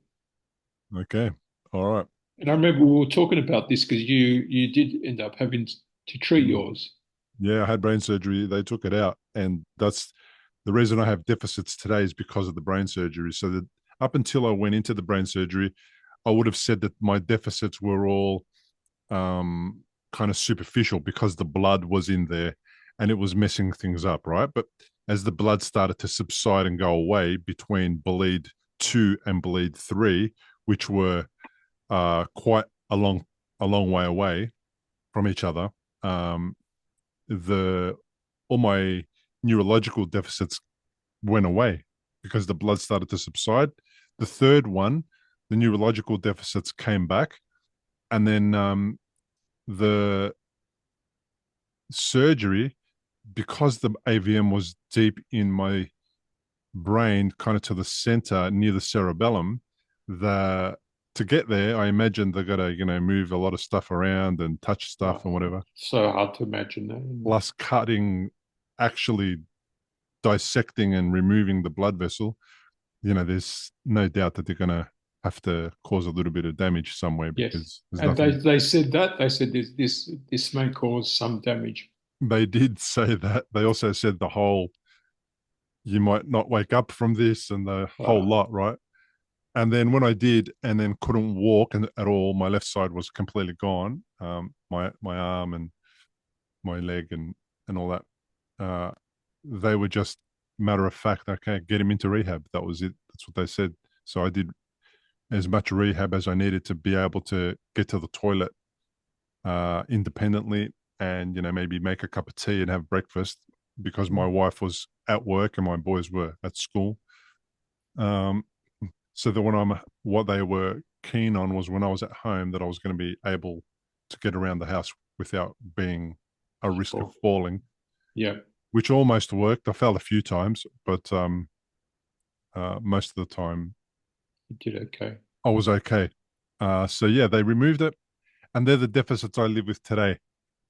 S1: okay. All right.
S2: And I remember we were talking about this because you did end up having to treat
S1: Mm.
S2: yours.
S1: Yeah, I had brain surgery. They took it out. And that's the reason I have deficits today is because of the brain surgery. So that up until I went into the brain surgery, I would have said that my deficits were all kind of superficial because the blood was in there and it was messing things up, right? But as the blood started to subside and go away between bleed two and bleed three, which were quite a long way away from each other, um, the all my neurological deficits went away because the blood started to subside. The third one, the neurological deficits came back, and then the surgery, because the AVM was deep in my brain, kind of to the center near the cerebellum, the to get there, I imagine they're gonna move a lot of stuff around and touch stuff and whatever.
S2: So hard to imagine that.
S1: Plus cutting, actually dissecting and removing the blood vessel. There's no doubt that they're gonna have to cause a little bit of damage somewhere
S2: Yes.
S1: because there's
S2: And
S1: nothing.
S2: they said that. They said this may cause some damage.
S1: They did say that. They also said the whole you might not wake up from this and the whole
S2: Wow.
S1: lot, right? And then when I did, and then couldn't walk and at all, my left side was completely gone. My arm and my leg and all that. They were just matter of fact. Okay, get him into rehab. That was it. That's what they said. So I did as much rehab as I needed to be able to get to the toilet independently, and maybe make a cup of tea and have breakfast because my wife was at work and my boys were at school. Um, so that what they were keen on was when I was at home that I was going to be able to get around the house without being a risk of
S2: Oh,
S1: falling,
S2: yeah,
S1: which almost worked. I fell a few times, but most of the time
S2: you did okay.
S1: I was okay. So yeah, they removed it, and they're the deficits I live with today.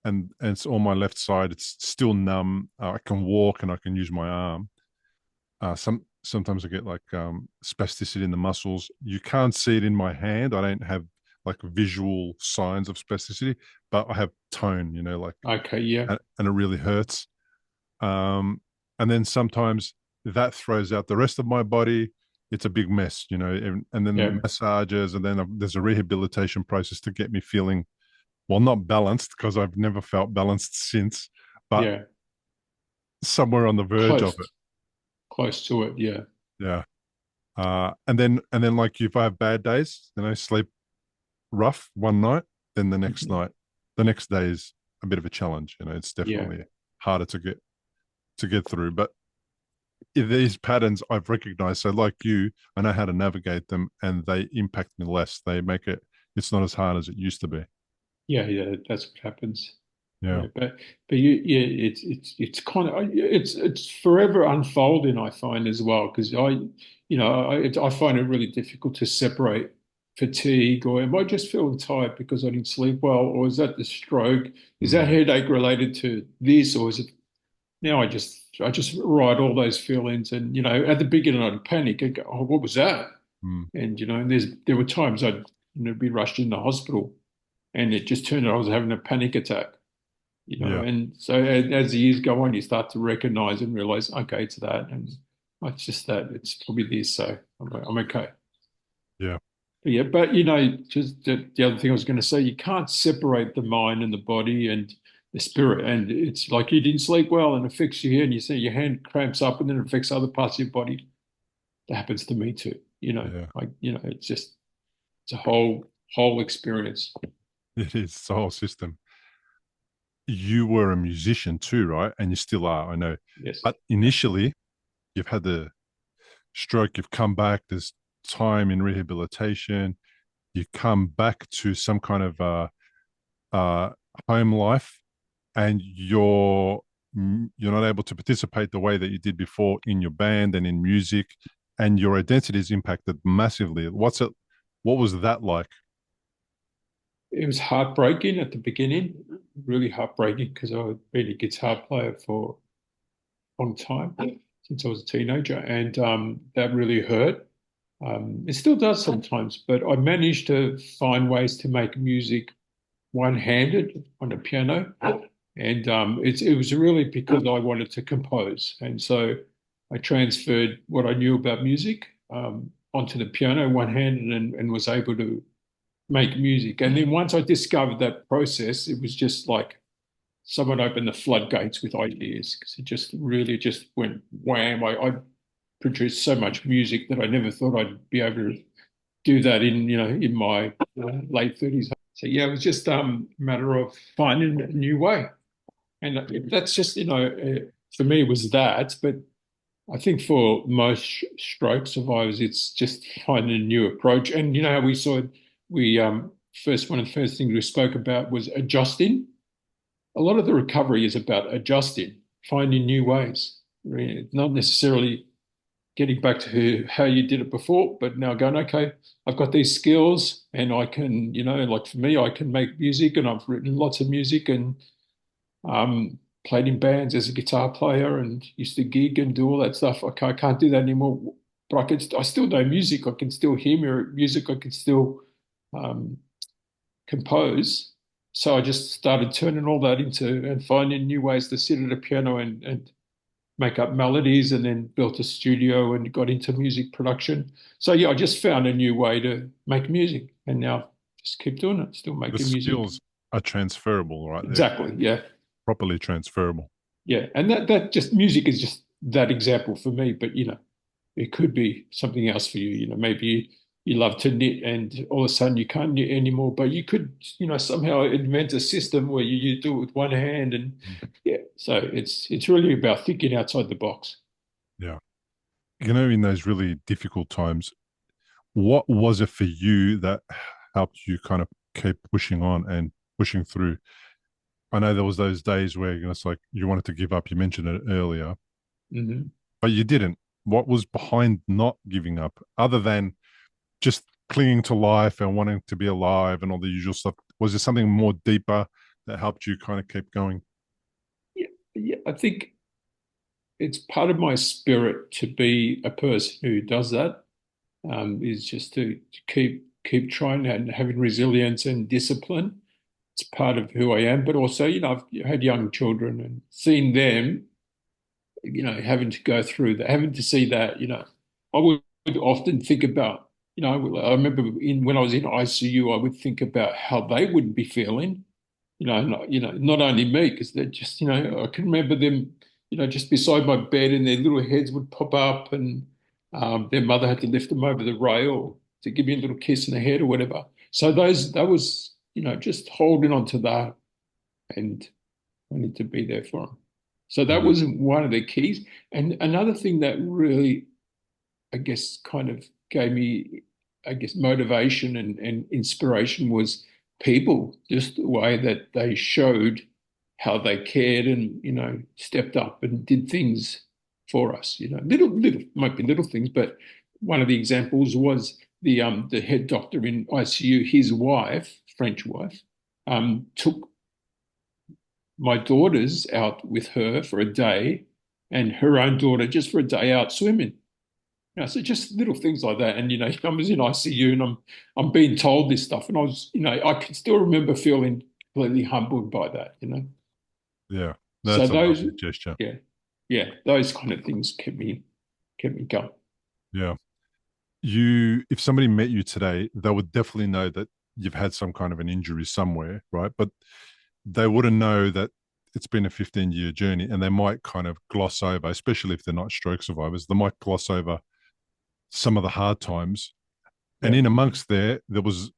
S1: And it's on my left side. It's still numb. I can walk and I can use my arm. Sometimes I get like spasticity in the muscles. You can't see it in my hand. I don't have like visual signs of spasticity, but I have tone. Like
S2: Okay, yeah,
S1: and it really hurts. Um, and then sometimes that throws out the rest of my body. It's a big mess, and
S2: yeah,
S1: then massages, and then there's a rehabilitation process to get me feeling well, not balanced because I've never felt balanced since, but
S2: yeah.
S1: somewhere on the verge of it.
S2: Close, close to it. Yeah.
S1: Yeah. And then like if I have bad days, sleep rough one night, then
S2: Mhm.
S1: the next day is a bit of a challenge. It's
S2: Yeah.
S1: definitely harder to get through. But these patterns I've recognized. So like you, I know how to navigate them and they impact me less. They make it's not as hard as it used to be.
S2: Yeah, yeah, that's what happens.
S1: Yeah.
S2: Yeah, but yeah, it's kind of it's forever unfolding. I find as well because I find it really difficult to separate fatigue or am I just feeling tired because I didn't sleep well or is that the stroke? Is that
S1: Mm,
S2: headache related to this or is it now? I just write all those feelings and at the beginning I'd panic. I'd go, oh, what was that?
S1: mm.
S2: And there were times I'd be rushed in the hospital and it just turned out I was having a panic attack.
S1: Yeah.
S2: And so as the years go on, you start to recognize and realize, okay, it's that, and it's just that. It's probably this, so I'm okay.
S1: Yeah.
S2: But yeah, but just the other thing I was going to say, you can't separate the mind and the body and the spirit. And it's like you didn't sleep well and it affects you here, and you see your hand cramps up, and then it affects other parts of your body. That happens to me too.
S1: Yeah.
S2: Like it's It's a whole experience.
S1: It is the whole system. You were a musician too, right? And you still are, I know.
S2: Yes.
S1: But initially, you've had the stroke, you've come back, there's time in rehabilitation, you come back to some kind of uh, home life, and you're not able to participate the way that you did before in your band and in music, and your identity is impacted massively. What was that like?
S2: It was heartbreaking at the beginning, really heartbreaking because I've been a guitar player for a long time, since I was a teenager, and that really hurt. It still does sometimes, but I managed to find ways to make music one-handed on a piano, and it was really because I wanted to compose, and so I transferred what I knew about music onto the piano one-handed and was able to make music. And then once I discovered that process, it was just like someone opened the floodgates with ideas because it just really just went wham. I produced so much music that I never thought I'd be able to do that in my late 30s. So yeah, it was just a matter of finding a new way. And that's just, for me, it was that. But I think for most stroke survivors, it's just finding a new approach. And you know how we first one of the first things we spoke about was adjusting. A lot of the recovery is about adjusting, finding new ways. Really, not necessarily getting back to how you did it before, but now going, okay, I've got these skills and I can, like for me, I can make music and I've written lots of music and played in bands as a guitar player and used to gig and do all that stuff. Okay, I can't do that anymore, but I still know music. I can still hear music. I can still um, compose. So I just started turning all that into and finding new ways to sit at a piano and make up melodies, and then built a studio and got into music production. So yeah, I just found a new way to make music, and now just keep doing it. Still
S1: The
S2: making music.
S1: skills are transferable, right? They're
S2: Exactly. Yeah.
S1: properly transferable.
S2: Yeah. And that just music is just that example for me. But it could be something else for you. Maybe you love to knit and all of a sudden you can't knit anymore, but you could, somehow invent a system where you do it with one hand and yeah. So it's really about thinking outside the box.
S1: Yeah. In those really difficult times, what was it for you that helped you kind of keep pushing on and pushing through? I know there was those days where it's like you wanted to give up. You mentioned it earlier,
S2: Hmm.
S1: but you didn't. What was behind not giving up, other than just clinging to life and wanting to be alive and all the usual stuff? Was there something more deeper that helped you kind of keep going?
S2: Yeah, yeah, I think it's part of my spirit to be a person who does that. Is just to keep trying and having resilience and discipline. It's part of who I am, but also, I've had young children and seen them, having to go through that, having to see that, I would often think about, I remember when I was in ICU, I would think about how they would be feeling, not only me, because they're just, I can remember them, just beside my bed and their little heads would pop up and their mother had to lift them over the rail to give me a little kiss in the head or whatever. So that was, just holding on to that and wanting to be there for them. So that
S1: Yeah.
S2: was one of the keys. And another thing that really, I guess, kind of gave me, I guess, motivation and inspiration was people, just the way that they showed how they cared and, stepped up and did things for us, little, might be little things, but one of the examples was the head doctor in ICU, his wife, French wife, took my daughters out with her for a day and her own daughter just for a day out swimming. So just little things like that. And I was in ICU and I'm being told this stuff. And I was, I can still remember feeling completely humbled by that.
S1: Yeah.
S2: So
S1: That's a
S2: those,
S1: lovely gesture.
S2: yeah, yeah, those kind of things kept me going.
S1: Yeah. If somebody met you today, they would definitely know that you've had some kind of an injury somewhere, right? But they wouldn't know that it's been a 15-year journey, and they might kind of gloss over, especially if they're not stroke survivors, they might gloss over some of the hard times. And
S2: Yeah.
S1: in amongst there was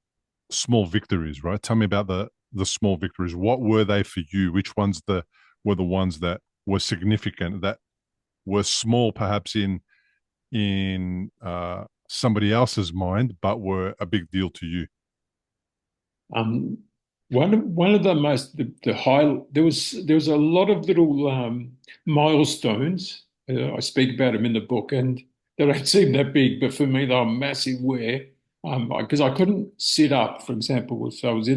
S1: small victories, right? Tell me about the small victories. What were they for you? Which ones were the ones that were significant, that were small, perhaps in somebody else's mind, but were a big deal to you?
S2: Um, one of the most the high there was a lot of little milestones. I speak about them in the book, and they don't seem that big, but for me they were massive. Where because I couldn't sit up, for example, so I was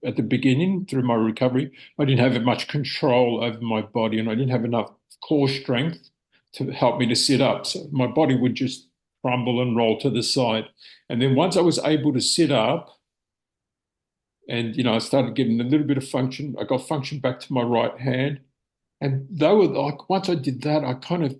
S2: at the beginning through my recovery. I didn't have much control over my body, and I didn't have enough core strength to help me to sit up. So my body would just crumble and roll to the side. And then once I was able to sit up, and I started getting a little bit of function. I got function back to my right hand, and they were like, once I did that, I kind of it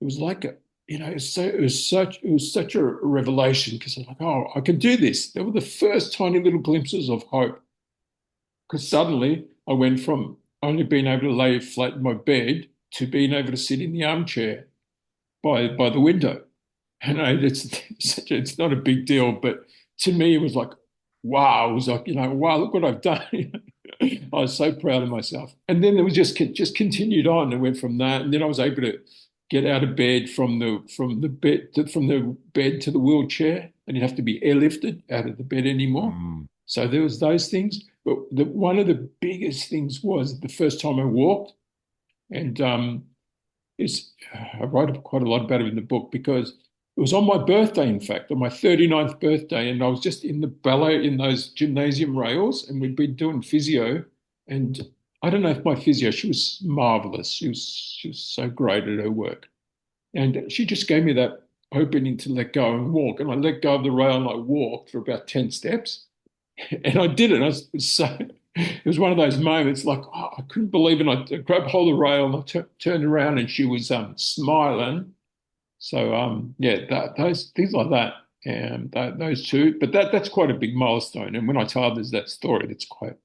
S2: was like it was such a revelation, because I was like, oh, I can do this. They were the first tiny little glimpses of hope, because suddenly I went from only being able to lay flat in my bed to being able to sit in the armchair by the window. And it's not a big deal, but to me it was like, wow. It was like, wow, look what I've done. I was so proud of myself. And then it was just continued on and went from that. And then I was able to get out of bed from the bed to the wheelchair. I didn't have to be airlifted out of the bed anymore.
S1: Mm.
S2: So there was those things. But one of the biggest things was the first time I walked. And I write quite a lot about it in the book, because it was on my birthday, in fact, on my 39th birthday, and I was just in the ballet in those gymnasium rails, and we'd been doing physio. And I don't know if my physio, she was marvelous. She was so great at her work. And she just gave me that opening to let go and walk. And I let go of the rail and I walked for about 10 steps. And I did it. It was one of those moments like, oh, I couldn't believe it. I grabbed hold of the rail and I turned around and she was smiling. So yeah, those things like that, and those two. But that's quite a big milestone. And when I tell others that story, it's quite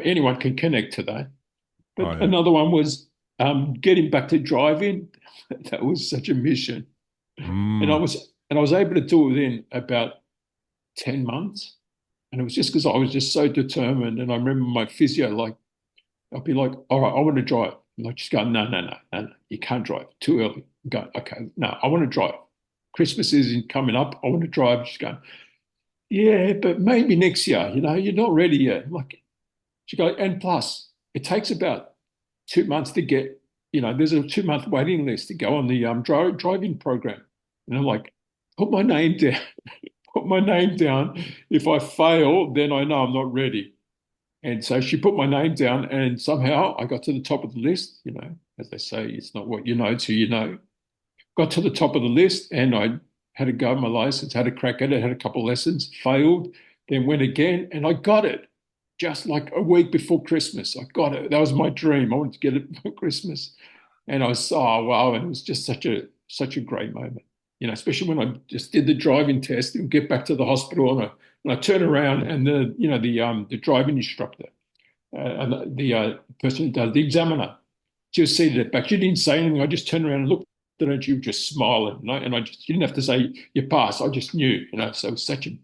S2: anyone can connect to that.
S1: Oh
S2: But
S1: yeah.
S2: another one was getting back to driving. That was such a mission, and I
S1: Mm.
S2: was and I was able to do it within about 10 months. And it was just because I was just so determined. And I remember my physio, like, I'd be like, all right, I want to drive. And like, just go, no, no, no, no, no, you can't drive. Too early. Go, okay, no, I want to drive. Christmas isn't coming up. I want to drive. She's going, yeah, but maybe next year, you're not ready yet. I'm like, she goes, and plus, it takes about 2 months to get, there's a 2 month waiting list to go on the driving program. And I'm like, put my name down, put my name down. If I fail, then I know I'm not ready. And so she put my name down, and somehow I got to the top of the list. As they say, it's not what you know till you know. Got to the top of the list, and I had a go at my license, had a crack at it, had a couple of lessons, failed, then went again, and I got it just like a week before Christmas. I got it. That was my dream. I wanted to get it for Christmas. And I was, oh, wow. And it was just such a great moment, especially when I just did the driving test and get back to the hospital, and I turn around, and the driving instructor, and the person who does the examiner, she was seated at the back. She didn't say anything. I just turned around and looked at her, and she was just smiling. And I just, you didn't have to say you passed. I just knew. So it was such a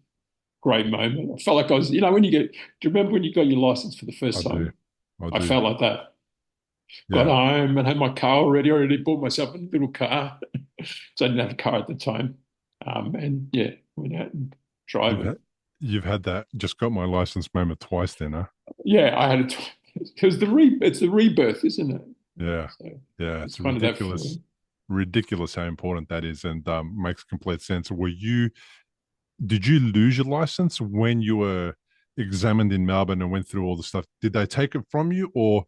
S2: great moment. I felt like I was, when you get, do you remember when you got your license for the
S1: I
S2: first
S1: do.
S2: time?
S1: I
S2: I
S1: do.
S2: felt like that. Got
S1: Yeah.
S2: home and had my car already. I already bought myself a little car. So I didn't have a car at the time. And yeah, went out and
S1: You've
S2: driving.
S1: had you've had that just got my license moment twice then, huh?
S2: Yeah, I had it. Because it's the rebirth, isn't it?
S1: Yeah.
S2: So
S1: Yeah.
S2: it's
S1: It's
S2: kind of that
S1: ridiculous.
S2: feeling.
S1: Ridiculous how important that is, and makes complete sense. Did you lose your license when you were examined in Melbourne and went through all the stuff? Did they take it from you, or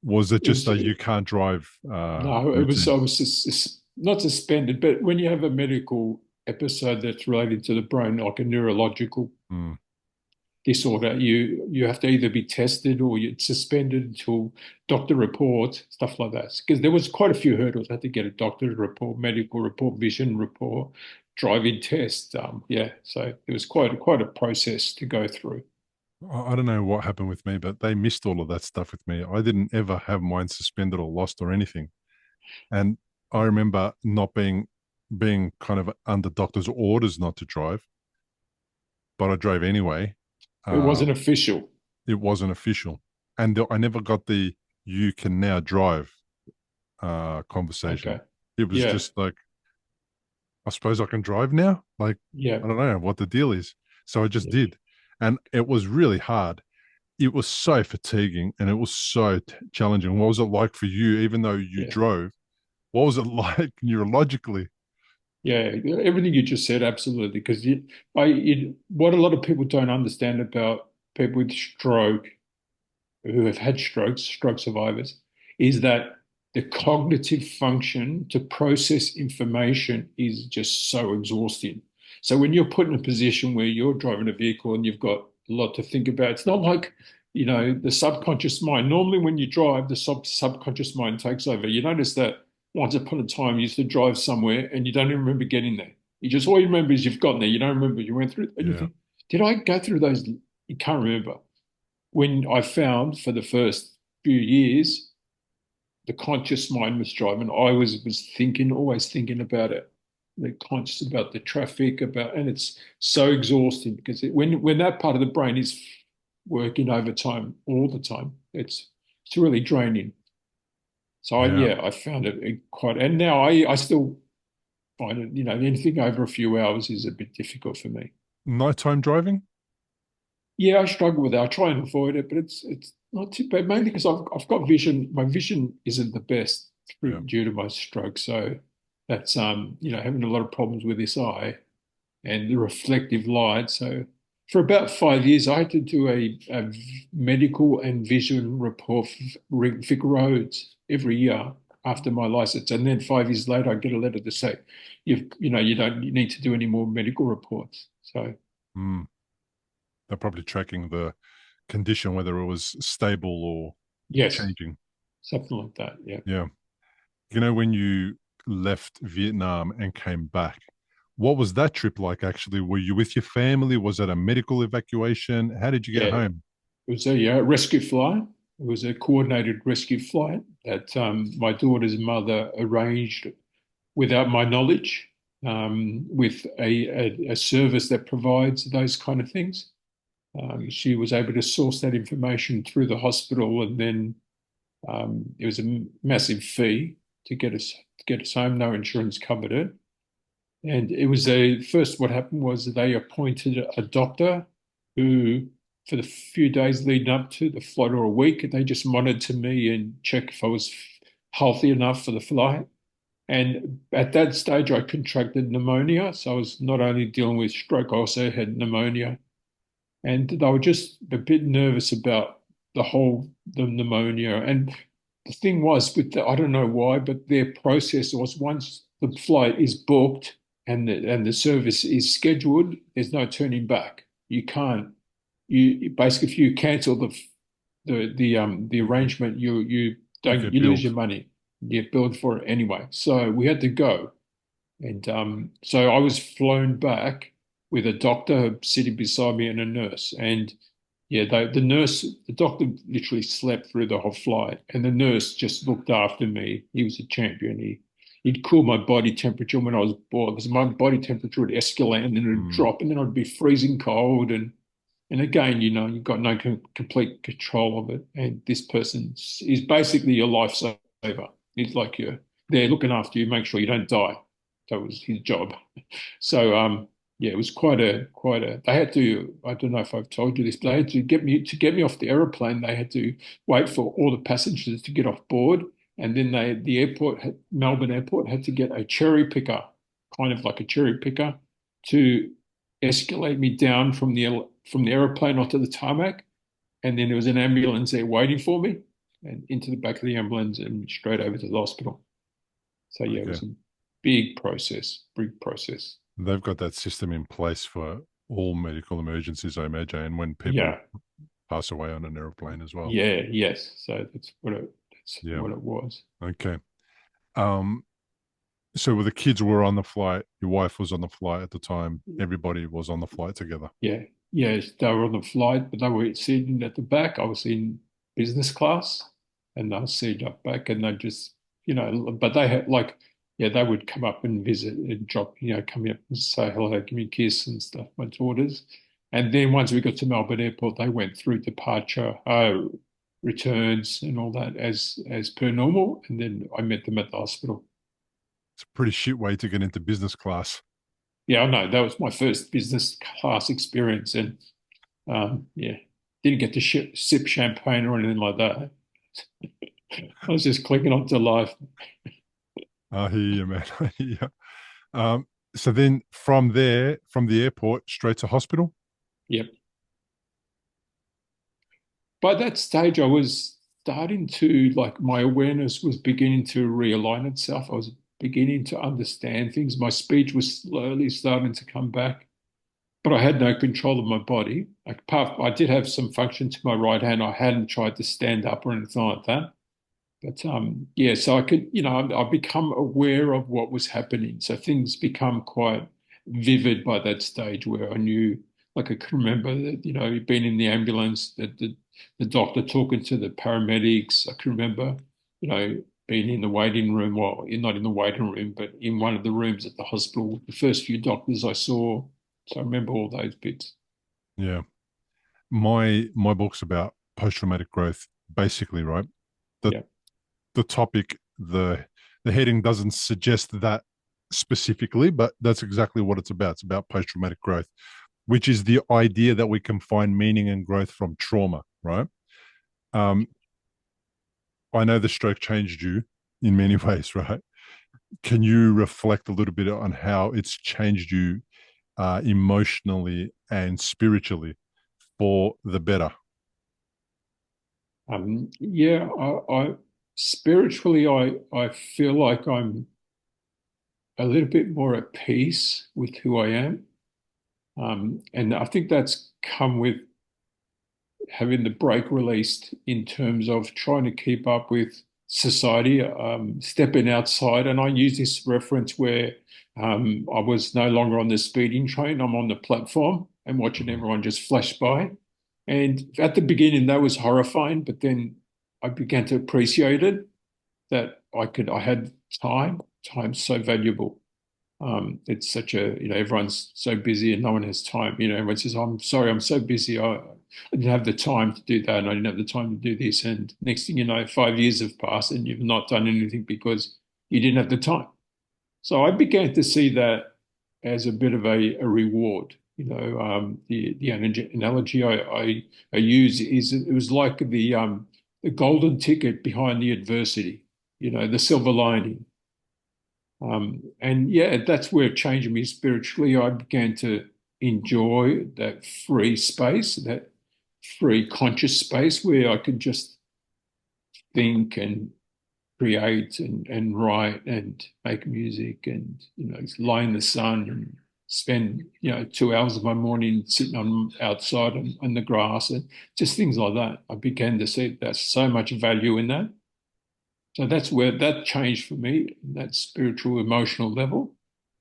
S1: was it
S2: It
S1: just
S2: was
S1: a you can't drive
S2: no, it was
S1: routine?
S2: I was not suspended, but when you have a medical episode that's related to the brain, like a neurological
S1: Mm.
S2: disorder, you have to either be tested or you're suspended until doctor report, stuff like that. Because there was quite a few hurdles. I had to get a doctor report, medical report, vision report, driving test. Yeah, so it was quite a process to go through.
S1: I don't know what happened with me, but they missed all of that stuff with me. I didn't ever have mine suspended or lost or anything. And I remember not being being kind of under doctor's orders not to drive, but I drove anyway.
S2: It wasn't
S1: Um,
S2: official.
S1: it wasn't official, and I never got the "you can now drive" conversation.
S2: Okay.
S1: It was
S2: Yeah.
S1: just like, I suppose I can drive now. Like,
S2: Yeah.
S1: I don't know what the deal is. So I just
S2: Yeah.
S1: did. And it was really hard. It was so fatiguing and it was so challenging. What was it like for you, even though you
S2: Yeah.
S1: drove? What was it like neurologically?
S2: Yeah, everything you just said, absolutely. Because what a lot of people don't understand about people with stroke who have had strokes, stroke survivors, is that the cognitive function to process information is just so exhausting. So when you're put in a position where you're driving a vehicle and you've got a lot to think about, it's not like, the subconscious mind. Normally, when you drive, the subconscious mind takes over. You notice that once upon a time you used to drive somewhere and you don't even remember getting there. You just all you remember is you've gotten there. You don't remember you went through, and you
S1: Yeah.
S2: think, did I go through those? You can't remember. When I found for the first few years, the conscious mind was driving, I was thinking, always thinking about it. The conscious about the traffic, and it's so exhausting because when that part of the brain is working overtime all the time, it's really draining. So
S1: Yeah.
S2: I found it quite, and now I still find it, anything over a few hours is a bit difficult for me.
S1: Nighttime driving?
S2: Yeah, I struggle with it. I try and avoid it, but it's not too bad. Mainly because I've got vision. My vision isn't the best
S1: Yeah.
S2: due to my stroke. So that's having a lot of problems with this eye and the reflective light. So for about 5 years, I had to do a medical and vision report for Vic Roads every year after my license, and then 5 years later, I get a letter to say you need to do any more medical reports. So
S1: Mm. They're probably tracking the condition, whether it was stable or
S2: yes,
S1: changing.
S2: something like that. Yeah.
S1: Yeah. When you left Vietnam and came back, what was that trip like actually? Were you with your family? Was it a medical evacuation? How did you get
S2: Yeah,
S1: home?
S2: it was a rescue flight. It was a coordinated rescue flight that my daughter's mother arranged without my knowledge, with a service that provides those kind of things. She was able to source that information through the hospital, and then it was a massive fee to get us home. No insurance covered it, and it was a first. What happened was they appointed a doctor who, for the few days leading up to the flight or a week, they just monitored me and checked if I was healthy enough for the flight. And at that stage, I contracted pneumonia. So I was not only dealing with stroke, I also had pneumonia. And they were just a bit nervous about the pneumonia. And the thing was I don't know why, but their process was once the flight is booked and the service is scheduled, there's no turning back. You can't. You basically, if you cancel the
S1: You get
S2: arrangement, you
S1: you
S2: don't
S1: get
S2: you lose your
S1: billed.
S2: money. You get billed for it anyway. So we had to go. And so I was flown back with a doctor sitting beside me and a nurse. And yeah, the doctor literally slept through the whole flight, and the nurse just looked after me. He was a champion. He'd cool my body temperature when I was bored, because my body temperature would escalate and then it would
S1: Mm,
S2: drop, and then I'd be freezing cold. And again, you've got no complete control of it. And this person is basically your lifesaver. He's like you're there looking after you, make sure you don't die. That was his job. So yeah, it was quite a. They had to. I don't know if I've told you this, but they had to get me off the aeroplane. They had to wait for all the passengers to get off board, and then the Melbourne Airport had to get a cherry picker, kind of like a cherry picker, to escalate me down from the aeroplane onto the tarmac, and then there was an ambulance there waiting for me, and into the back of the ambulance and straight over to the hospital. So yeah, it
S1: okay.
S2: was a big process, big process.
S1: They've got that system in place for all medical emergencies, I imagine, and when people
S2: Yeah,
S1: pass away on an airplane as well.
S2: yeah, yes. So that's
S1: Yeah.
S2: what it was.
S1: Okay. Um, so the kids were on the flight, your wife was on the flight at the time, everybody was on the flight together.
S2: Yeah, yes. They were on the flight, but they were sitting at the back. I was in business class, and I was sitting up back, and they just, but they had like yeah, they would come up and visit and drop, come up and say hello, give me a kiss and stuff, my daughters. And then once we got to Melbourne Airport, they went through departure, returns and all that as per normal. And then I met them at the hospital.
S1: It's a pretty shit way to get into business class.
S2: Yeah, I know that was my first business class experience, and yeah, didn't get to sip champagne or anything like that. I was just clicking onto life.
S1: I hear you, man. I hear you. So then from there, from the airport, straight to hospital?
S2: Yep. By that stage, I was starting to like my awareness was beginning to realign itself. I was beginning to understand things. My speech was slowly starting to come back, but I had no control of my body. Like, I did have some function to my right hand. I hadn't tried to stand up or anything like that. But yeah, so I could, I become aware of what was happening. So things become quite vivid by that stage where I knew, like I can remember that, being in the ambulance, that the doctor talking to the paramedics. I can remember, being in the waiting room, well, not in the waiting room, but in one of the rooms at the hospital, the first few doctors I saw. So I remember all those bits.
S1: Yeah. My book's about post-traumatic growth, basically, right? The
S2: Yeah.
S1: the topic, the heading doesn't suggest that specifically, but that's exactly what it's about. It's about post-traumatic growth, which is the idea that we can find meaning and growth from trauma, right? Um, I know the stroke changed you in many ways, right? Can you reflect a little bit on how it's changed you emotionally and spiritually for the better?
S2: Yeah, I spiritually, I feel like I'm a little bit more at peace with who I am. And I think that's come with having the brake released in terms of trying to keep up with society, stepping outside. And I use this reference where I was no longer on the speeding train, I'm on the platform and watching
S1: Mhm.
S2: everyone just flash by. And at the beginning, that was horrifying, but then I began to appreciate it that I had time. Time's so valuable. It's such a, everyone's so busy and no one has time. Everyone says, I'm sorry, I'm so busy. I didn't have the time to do that and I didn't have the time to do this. And next thing you know, 5 years have passed and you've not done anything because you didn't have the time. So I began to see that as a bit of a reward. The analogy I use is it was like the golden ticket behind the adversity, the silver lining. And yeah, that's where it changed me spiritually. I began to enjoy that free space, that free conscious space where I could just think and create and write and make music and, lie in the sun and spend, 2 hours of my morning sitting on outside on the grass and just things like that. I began to see there's so much value in that. So that's where that changed for me, that spiritual, emotional level.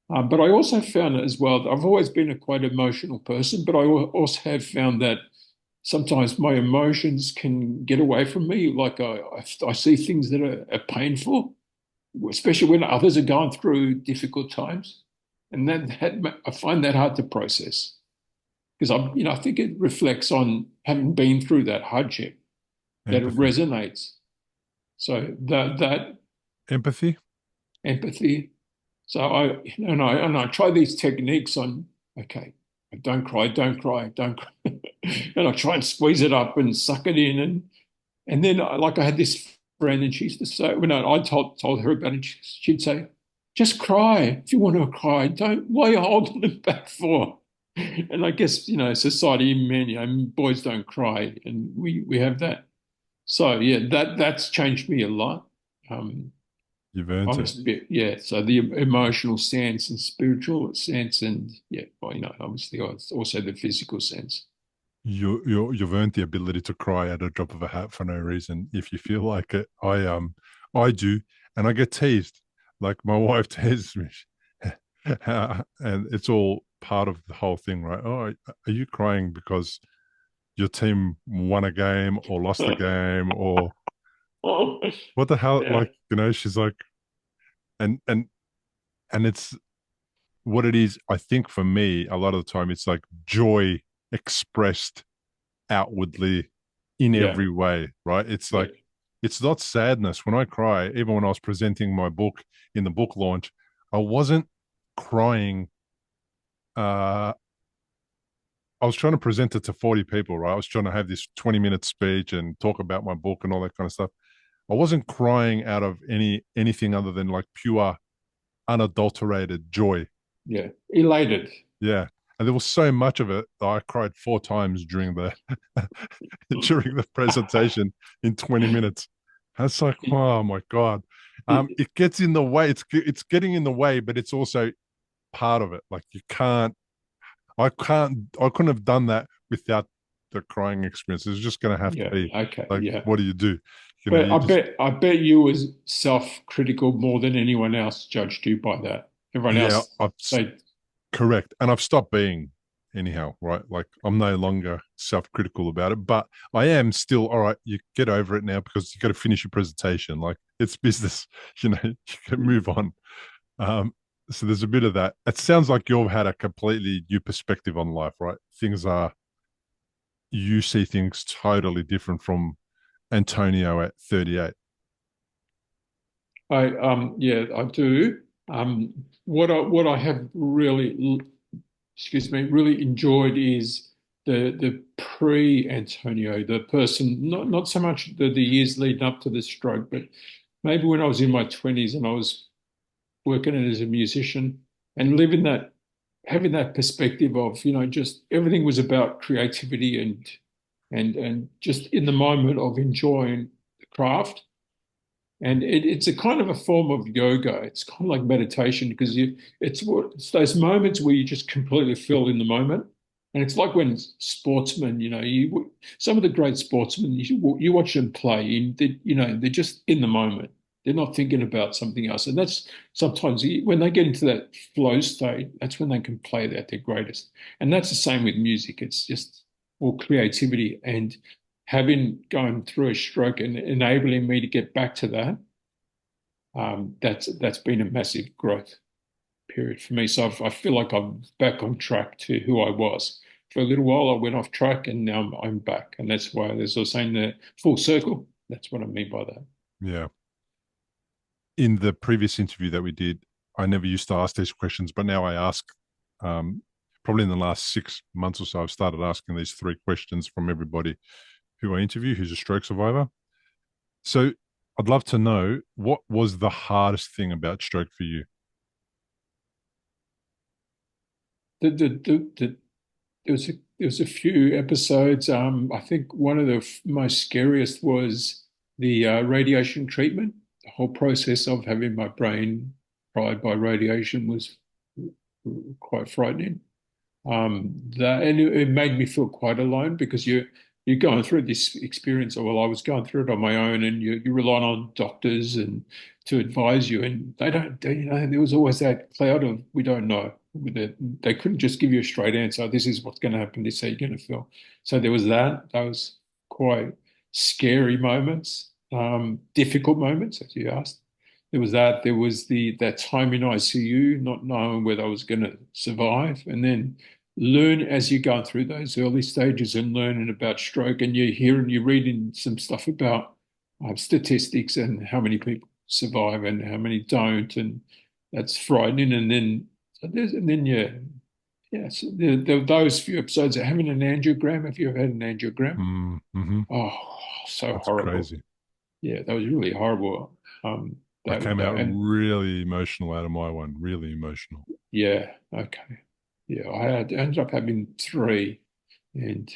S2: But I also found it as well. I've always been a quite emotional person, but I also have found that sometimes my emotions can get away from me. Like I see things that are painful, especially when others are going through difficult times, and that I find that hard to process because I think it reflects on having been through that hardship that it
S1: Empathy.
S2: resonates. So that
S1: Empathy.
S2: empathy. So I try these techniques on, okay, don't cry, don't cry, don't cry. And I try and squeeze it up and suck it in. And then like I had this friend and she used to say, when I told her about it, she'd say, just cry if you want to cry. Don't, why are you holding it back for? And I guess, society, men, boys don't cry. And we have that. So yeah, that's changed me a lot. Um,
S1: You've earned it.
S2: Honestly, yeah. So the emotional sense and spiritual sense, and yeah, well, obviously also the physical sense.
S1: You've earned the ability to cry at a drop of a hat for no reason if you feel like it. I do, and I get teased. Like my wife teases me, and it's all part of the whole thing, right? Oh, are you crying because your team won a game or lost a game or
S2: Oh,
S1: what the hell?
S2: yeah.
S1: Like she's like, and And it's what it is. I think for me, a lot of the time, it's like joy expressed outwardly in
S2: Yeah,
S1: every way, right? It's
S2: yeah,
S1: like, it's not sadness. When I cry, even when I was presenting my book in the book launch, I wasn't crying. Uh, I was trying to present it to 40 people, right? I was trying to have this 20-minute speech and talk about my book and all that kind of stuff. I wasn't crying out of anything other than like pure, unadulterated joy.
S2: yeah. Elated.
S1: Yeah. And there was so much of it that I cried 4 times during the during the presentation in 20 minutes. And it's like,
S2: It,
S1: oh my God.
S2: it,
S1: It gets in the way. It's getting in the way, but it's also part of it. Like I couldn't have done that without the crying experience. It's just gonna have to
S2: yeah,
S1: be
S2: okay,
S1: like,
S2: yeah.
S1: what do you do?
S2: But
S1: You just
S2: I bet you was self-critical more than anyone else judged you by that. Everyone
S1: yeah,
S2: else, they,
S1: correct. And I've stopped being anyhow, right? Like I'm no longer self-critical about it, but I am still all right. You get over it now because you got to finish your presentation. Like it's business, you can move on. Um, so there's a bit of that. It sounds like you've had a completely new perspective on life, right? Things are You see things totally different from Antonio at 38.
S2: yeah, I do. What I have really, excuse me, really enjoyed is the pre-Antonio, the person, not so much the years leading up to the stroke, but maybe when I was in my 20s and I was working as a musician and living that, having that perspective of, just everything was about creativity and just in the moment of enjoying the craft. And it's a kind of a form of yoga. It's kind of like meditation because it's those moments where you just completely feel in the moment. And it's like when sportsmen, some of the great sportsmen, you watch them play, and they're just in the moment. They're not thinking about something else. And that's sometimes when they get into that flow state, that's when they can play at their greatest. And that's the same with music. It's just all creativity and having gone through a stroke and enabling me to get back to that, that's been a massive growth period for me. So I feel like I'm back on track to who I was. For a little while, I went off track, and now I'm back, and that's why there's also saying the full circle. That's what I mean by that.
S1: Yeah. In the previous interview that we did, I never used to ask these questions, but now I ask. Probably in the last 6 months or so, I've started asking these 3 questions from everybody who I interview who's a stroke survivor. So I'd love to know, what was the hardest thing about stroke for you?
S2: The there was a few episodes. I think one of the most scariest was the radiation treatment. The whole process of having my brain fried by radiation was quite frightening. And it made me feel quite alone because you're going through this experience. Or, well, I was going through it on my own, and you rely on doctors and to advise you, and they don't. There was always that cloud of we don't know. They couldn't just give you a straight answer. This is what's going to happen. This is how you're going to feel. So there was that. Those quite scary moments, difficult moments, as you asked. There was that. There was that time in ICU, not knowing whether I was going to survive, and then learn as you're going through those early stages and learning about stroke, and you're reading some stuff about statistics and how many people survive and how many don't, and that's frightening. And then so there were those few episodes of having an angiogram. Have you ever had an angiogram?
S1: Mm-hmm.
S2: Oh, so
S1: That's
S2: horrible.
S1: crazy.
S2: Yeah, that was really horrible.
S1: I came
S2: That
S1: out
S2: and
S1: really emotional out of my one, really emotional.
S2: yeah, okay. Yeah, ended up having three, and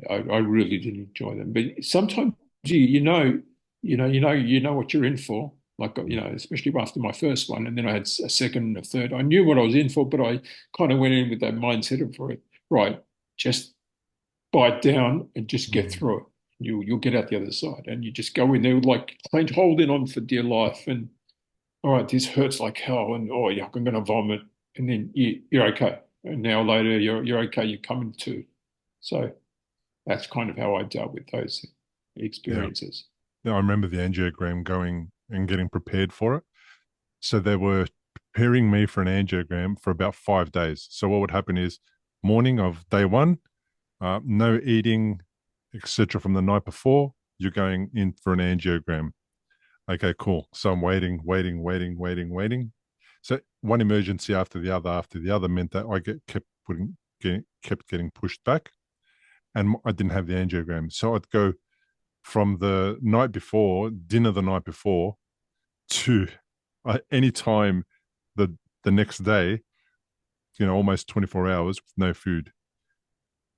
S2: I really did enjoy them. But sometimes you know what you're in for. Like especially after my first one, and then I had a second and a third. I knew what I was in for, but I kind of went in with that mindset of right, just bite down and just get
S1: Mm.
S2: through it. You'll get out the other side, and you just go in there with like holding on for dear life, and all right, this hurts like hell, and oh yuck, I'm going to vomit, and then you're okay. An hour later, you're okay. You're coming to. So that's kind of how I dealt with those
S1: Yeah.
S2: experiences.
S1: Yeah, I remember the angiogram, going and getting prepared for it. So there were preparing me for an angiogram for about 5 days. So what would happen is morning of day one, no eating, etc. from the night before, you're going in for an angiogram. Okay, cool. So I'm waiting. So one emergency after the other meant that I kept getting pushed back, and I didn't have the angiogram. So I'd go from the night before, dinner the night before, to any time the the next day, almost 24 hours with no food.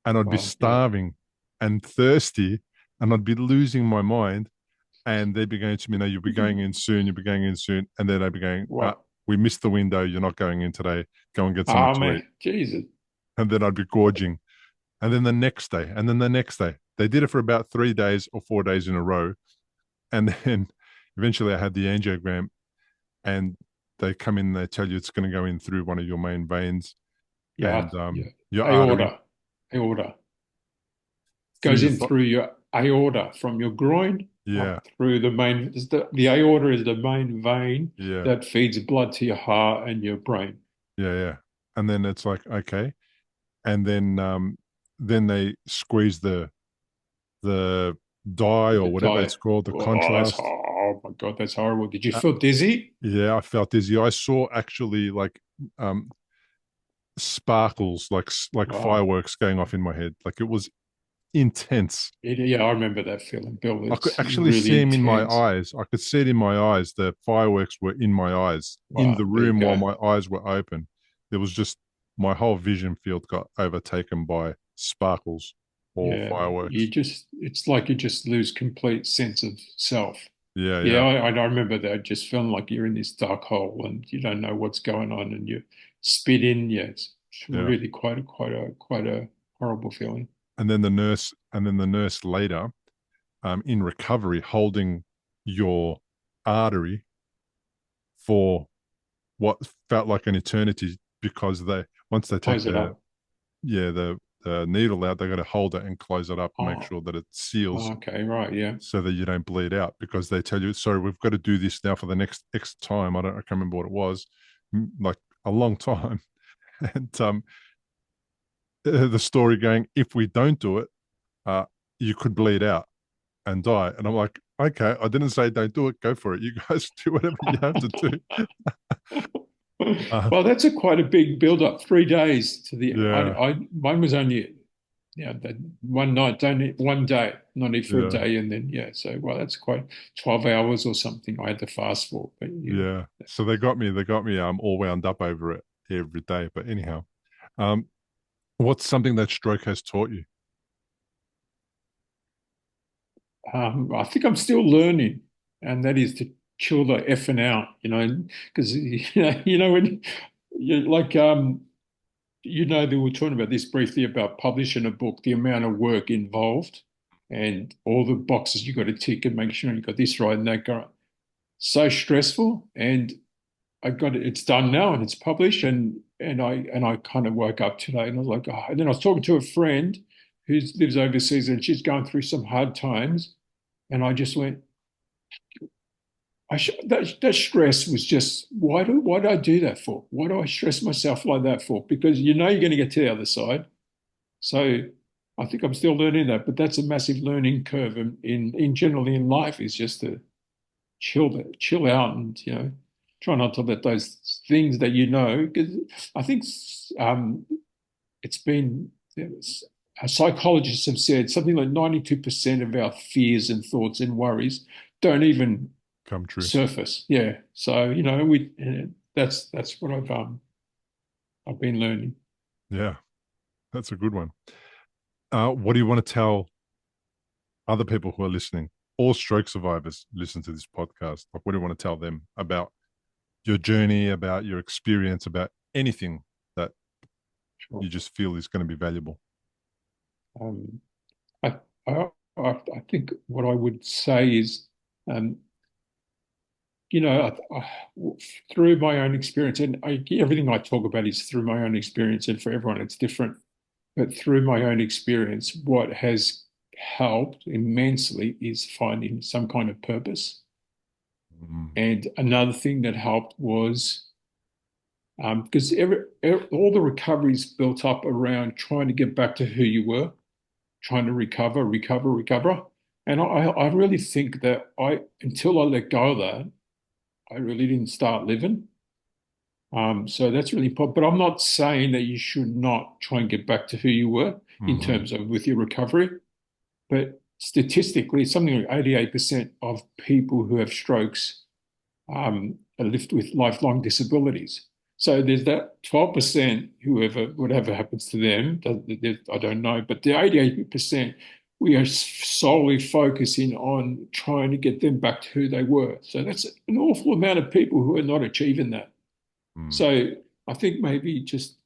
S1: And I'd be
S2: Wow, yeah.
S1: starving and thirsty, and I'd be losing my mind. And they'd be going to me, no, you'll be going in soon, you'll be going in soon. And then they'd be going,
S2: Wow.
S1: we missed the window, you're not going in today, go and get something
S2: Oh
S1: to eat.
S2: man, Jesus.
S1: And then I'd be gorging. And then the next day, and then the next day. They did it for about 3 days or 4 days in a row. And then eventually I had the angiogram, and they come in and they tell you it's going to go in through one of your main veins
S2: Yeah,
S1: and
S2: yeah.
S1: your artery
S2: Aorta. Aorta.
S1: through
S2: Goes
S1: your
S2: in through your aorta from your groin up
S1: yeah,
S2: through the main. The aorta is the main vein
S1: yeah,
S2: that feeds blood to your heart and your brain.
S1: yeah. And then it's like, okay. And then they squeeze the dye
S2: The
S1: or whatever it's
S2: diet.
S1: called, the
S2: Oh,
S1: contrast.
S2: oh my God, that's horrible. Did you
S1: Uh,
S2: feel dizzy?
S1: yeah, I felt dizzy. I saw actually like um sparkles, like
S2: Wow.
S1: fireworks going off in my head. Like it was intense.
S2: Yeah, I remember that feeling, Bill.
S1: I could
S2: It's
S1: actually
S2: really
S1: see him in my
S2: intense.
S1: eyes. I could see it in my eyes. The fireworks were in my eyes, in
S2: Wow,
S1: the
S2: there you
S1: room while
S2: go.
S1: my eyes were open. There was just my whole vision field got overtaken by sparkles or
S2: Yeah,
S1: fireworks.
S2: it's like you just lose complete sense of self.
S1: Yeah,
S2: Yeah,
S1: yeah,
S2: I remember that. Just feeling like you're in this dark hole and you don't know what's going on and you spit in. Yeah, it's
S1: yeah.
S2: really quite a horrible feeling.
S1: And then the nurse later, in recovery, holding your artery for what felt like an eternity because they once they take
S2: Close it
S1: the
S2: up.
S1: yeah the needle out, they got to hold it and close it up and make
S2: Oh,
S1: sure that it seals
S2: okay, right, yeah.
S1: so that you don't bleed out because they tell you, sorry, we've got to do this now for the next X time. I can't remember what it was, like a long time. And the story going, if we don't do it, uh, you could bleed out and die. And I'm like, okay, I didn't say don't do it. Go for it. You guys do whatever you have to do. Uh,
S2: Well, that's a quite a big build up. 3 days to the.
S1: yeah,
S2: Mine was only that one night, don't eat one day, not eat for a
S1: yeah,
S2: day, and then yeah. So well, that's quite 12 hours or something. I had to fast for, but yeah.
S1: yeah. So they got me all wound up over it every day. But anyhow, um, what's something that stroke has taught you?
S2: I think I'm still learning, and that is to chill the effing out, because when you like they were talking about this briefly about publishing a book, the amount of work involved, and all the boxes you got to tick and make sure you got this right and that right. So stressful, and I got it. It's done now, and it's published, and I kind of woke up today, and I was like, oh. And then I was talking to a friend who lives overseas, and she's going through some hard times. And I just went, that stress was just, why do I do that for? Why do I stress myself like that for? Because you're going to get to the other side. So I think I'm still learning that, but that's a massive learning curve in generally in life is just to chill out and, try not to let those things that because I think it's been, psychologists have said something like 92% of our fears and thoughts and worries don't even
S1: Come true.
S2: surface. Yeah. So, that's what I've been learning.
S1: Yeah, that's a good one. What do you want to tell other people who are listening? All stroke survivors listen to this podcast. Like, what do you want to tell them about your journey, about your experience, about anything that
S2: Sure.
S1: you just feel is going to be valuable?
S2: Um, I, I think what I would say is, um, through my own experience, and everything I talk about is through my own experience, and for everyone it's different. But through my own experience, what has helped immensely is finding some kind of purpose.
S1: Mm,
S2: And another thing that helped was because all the recovery is built up around trying to get back to who you were, trying to recover, recover, recover. And I really think that until I let go of that, I really didn't start living. So that's really important. But I'm not saying that you should not try and get back to who you were in
S1: Hmm.
S2: terms of with your recovery. But statistically, something like 88% of people who have strokes are lived with lifelong disabilities. So there's that 12% whoever whatever happens to them, I don't know, but the 88% we are solely focusing on trying to get them back to who they were. So that's an awful amount of people who are not achieving that.
S1: Hmm.
S2: So I think maybe just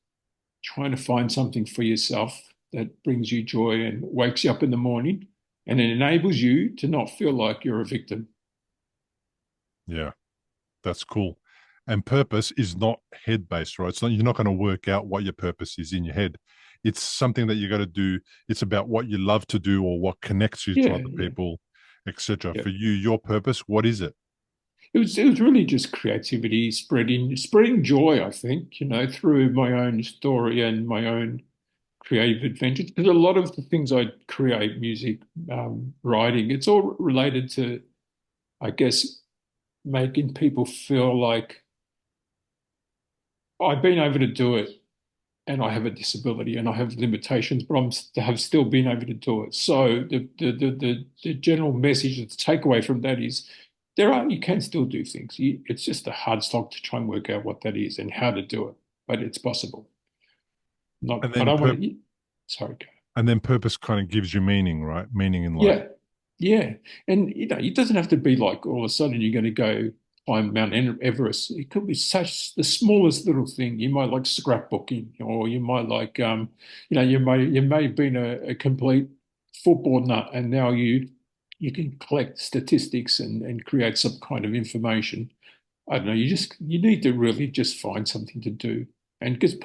S2: trying to find something for yourself that brings you joy and wakes you up in the morning and it enables you to not feel like you're a victim.
S1: Yeah, that's cool. And purpose is not head based, right? So you're not going to work out what your purpose is in your head. It's something that you got to do. It's about what you love to do or what connects you to
S2: Yeah,
S1: other
S2: yeah,
S1: people, etc.
S2: yeah.
S1: For you, your purpose, what is it?
S2: It was really just creativity, spreading joy, I think, through my own story and my own creative adventures. Because a lot of the things I create, music, writing, it's all related to, I guess, making people feel like I've been able to do it and I have a disability and I have limitations, but have still been able to do it. So the general message, the takeaway from that is you can still do things. It's just a hard slog to try and work out what that is and how to do it, but it's possible. Not,
S1: And
S2: I
S1: then
S2: don't want to. Sorry.
S1: purpose kind of gives you meaning, right? Meaning in life.
S2: Yeah, yeah, and it doesn't have to be like all of a sudden you're going to go climb Mount Everest. It could be such the smallest little thing. You might like scrapbooking, or you might like, you may have been a complete football nut, and now you can collect statistics and create some kind of information. I don't know. You need to really just find something to do, and because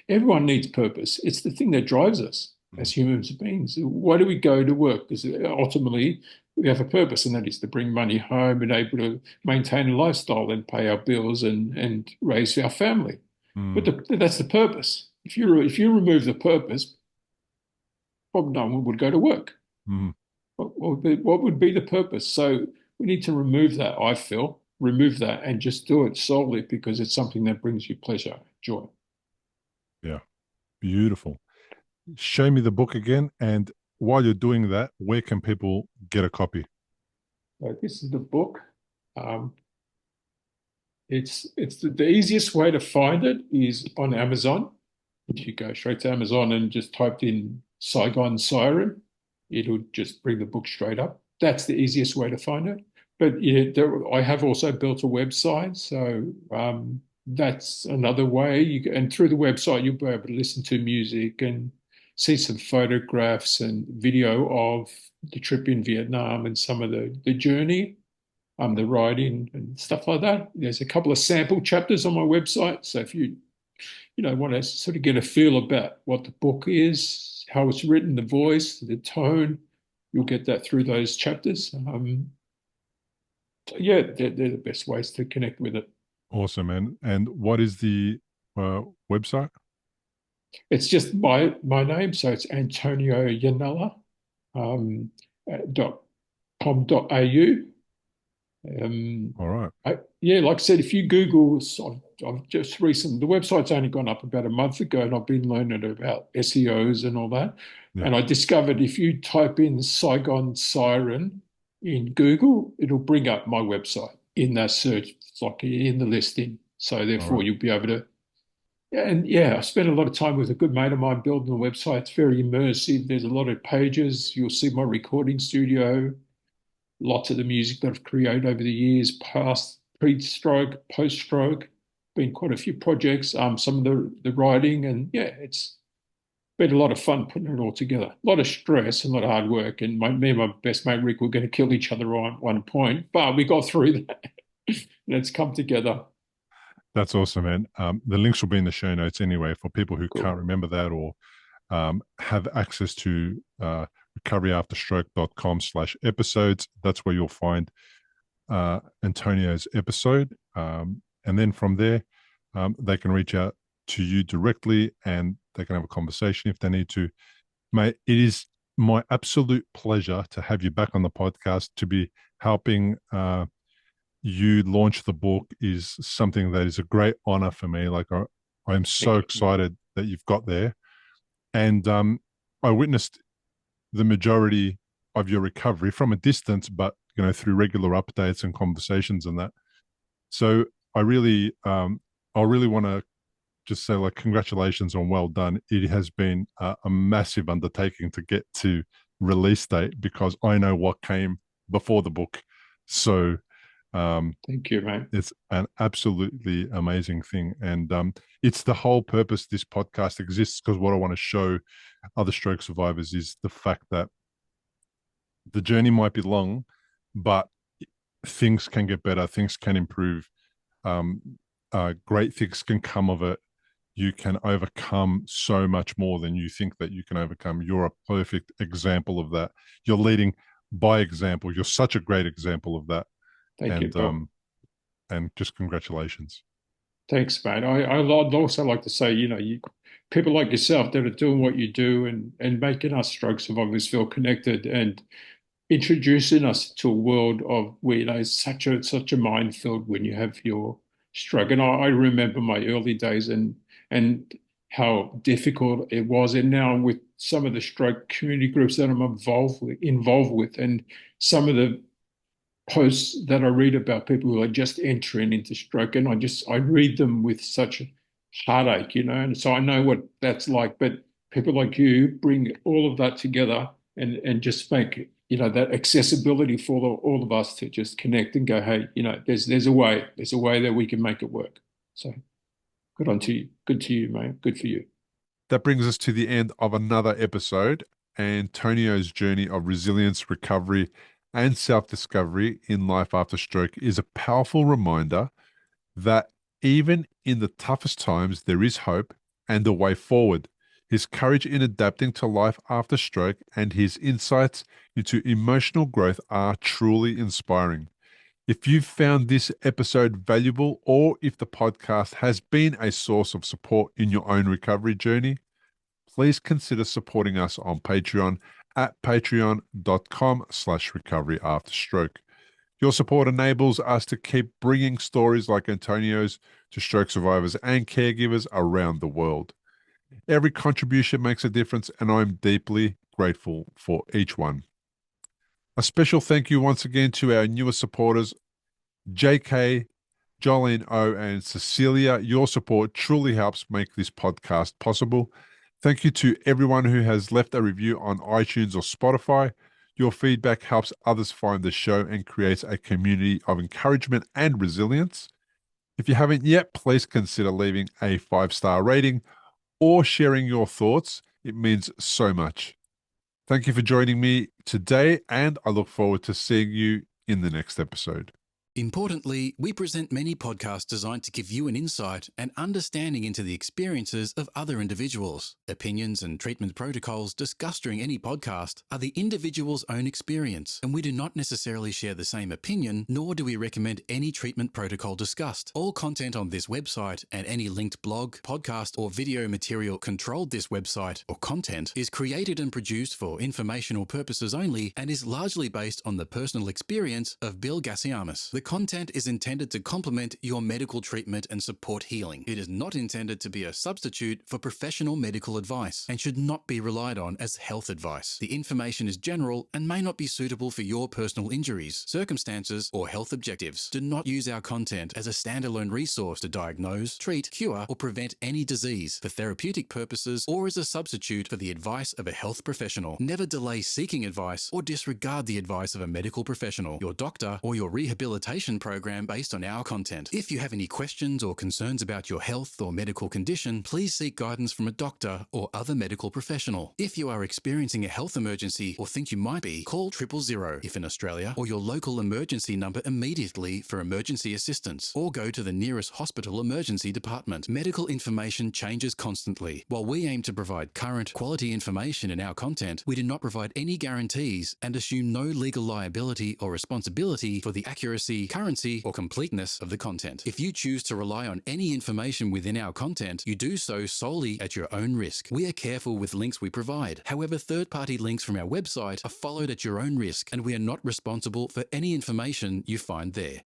S2: everyone needs purpose. It's the thing that drives us
S1: Mm.
S2: as human beings. Why do we go to work? Because ultimately we have a purpose, and that is to bring money home and able to maintain a lifestyle and pay our bills and raise our family. But
S1: Mm.
S2: that's the purpose. If you remove the purpose, probably no one would go to work.
S1: Mm.
S2: What would be the purpose? So we need to remove that, I feel, remove that and just do it solely because it's something that brings you pleasure, joy.
S1: Yeah, beautiful. Show me the book again. And while you're doing that, where can people get a copy?
S2: So this is the book. Um, it's the easiest way to find it is on Amazon. If you go straight to Amazon and just typed in Saigon Siren, it'll just bring the book straight up. That's the easiest way to find it. But yeah, I have also built a website, so that's another way. And through the website, you'll be able to listen to music and see some photographs and video of the trip in Vietnam and some of the journey, the writing and stuff like that. There's a couple of sample chapters on my website, so if you want to sort of get a feel about what the book is, how it's written, the voice, the tone. You'll get that through those chapters. So yeah, they're the best ways to connect with it.
S1: Awesome, man. And what is the website?
S2: It's just my name, so it's Antonio Iannella, dot com.au. Um,
S1: All right.
S2: yeah, like I said, if you Google, so I've just recently, the website's only gone up about a month ago, and I've been learning about SEOs and all that.
S1: Yeah.
S2: And I discovered if you type in Saigon Siren in Google, it'll bring up my website in that search, it's like in the listing. So
S1: All
S2: therefore,
S1: right.
S2: you'll be able to. And yeah, I spent a lot of time with a good mate of mine building the website. It's very immersive. There's a lot of pages. You'll see my recording studio, lots of the music that I've created over the years, past, pre-stroke, post-stroke, been quite a few projects, some of the writing, and yeah, it's been a lot of fun putting it all together. A lot of stress and a lot of hard work. And me and my best mate Rick were going to kill each other on one point, but we got through that. And it's come together.
S1: That's awesome, man. The links will be in the show notes anyway for people who
S2: Cool.
S1: can't remember that or have access to recoveryafterstroke.com/episodes. That's where you'll find Antonio's episode. And then from there, they can reach out to you directly and they can have a conversation if they need to. Mate, it is my absolute pleasure to have you back on the podcast. To be helping you launch the book is something that is a great honor for me. Like I'm so
S2: Thank you.
S1: excited that you've got there. And I witnessed the majority of your recovery from a distance, but through regular updates and conversations and that. So I really, I really want to just say, like, congratulations on well done. It has been a massive undertaking to get to release date because I know what came before the book. So
S2: Thank you, mate.
S1: it's an absolutely amazing thing. And it's the whole purpose this podcast exists, because what I want to show other stroke survivors is the fact that the journey might be long, but things can get better, things can improve, great things can come of it. You can overcome so much more than you think that you can overcome. You're a perfect example of that. You're leading by example. You're such a great example of that.
S2: Thank you,
S1: And
S2: Bill.
S1: and just congratulations.
S2: Thanks, mate. I'd also like to say, people like yourself that are doing what you do and making us stroke survivors feel connected and introducing us to a world of where it's such a minefield when you have your stroke. And I remember my early days and how difficult it was. And now with some of the stroke community groups that I'm involved with, and some of the posts that I read about people who are just entering into stroke, and I read them with such heartache, and so I know what that's like. But people like you bring all of that together and just make that accessibility for all of us to just connect and go, hey, there's a way that we can make it work. So good to you, mate. Good for you.
S1: That brings us to the end of another episode. Antonio's journey of resilience, recovery, and self discovery in life after stroke is a powerful reminder that even in the toughest times, there is hope and a way forward. His courage in adapting to life after stroke and his insights into emotional growth are truly inspiring. If you've found this episode valuable, or if the podcast has been a source of support in your own recovery journey, please consider supporting us on Patreon at patreon.com/recovery after stroke. Your support enables us to keep bringing stories like Antonio's to stroke survivors and caregivers around the world. Every contribution makes a difference, and I'm deeply grateful for each one. A special thank you once again to our newest supporters, JK, Jolene O, and Cecilia. Your support truly helps make this podcast possible. Thank you to everyone who has left a review on iTunes or Spotify. Your feedback helps others find the show and creates a community of encouragement and resilience. If you haven't yet, please consider leaving a 5-star rating or sharing your thoughts. It means so much. Thank you for joining me today, and I look forward to seeing you in the next episode.
S3: Importantly, we present many podcasts designed to give you an insight and understanding into the experiences of other individuals. Opinions and treatment protocols discussed during any podcast are the individual's own experience, and we do not necessarily share the same opinion, nor do we recommend any treatment protocol discussed. All content on this website and any linked blog, podcast, or video material controlled this website or content is created and produced for informational purposes only and is largely based on the personal experience of Bill Gasiamis. The content is intended to complement your medical treatment and support healing. It is not intended to be a substitute for professional medical advice and should not be relied on as health advice. The information is general and may not be suitable for your personal injuries, circumstances, or health objectives. Do not use our content as a standalone resource to diagnose, treat, cure, or prevent any disease for therapeutic purposes or as a substitute for the advice of a health professional. Never delay seeking advice or disregard the advice of a medical professional, your doctor, or your rehabilitation program based on our content. If you have any questions or concerns about your health or medical condition, please seek guidance from a doctor or other medical professional. If you are experiencing a health emergency or think you might be, call 000 if in Australia, or your local emergency number immediately for emergency assistance, or go to the nearest hospital emergency department. Medical information changes constantly. While we aim to provide current, quality information in our content, we do not provide any guarantees and assume no legal liability or responsibility for the accuracy quality, currency, or completeness of the content. If you choose to rely on any information within our content, you do so solely at your own risk. We are careful with links we provide. However, third-party links from our website are followed at your own risk, and we are not responsible for any information you find there.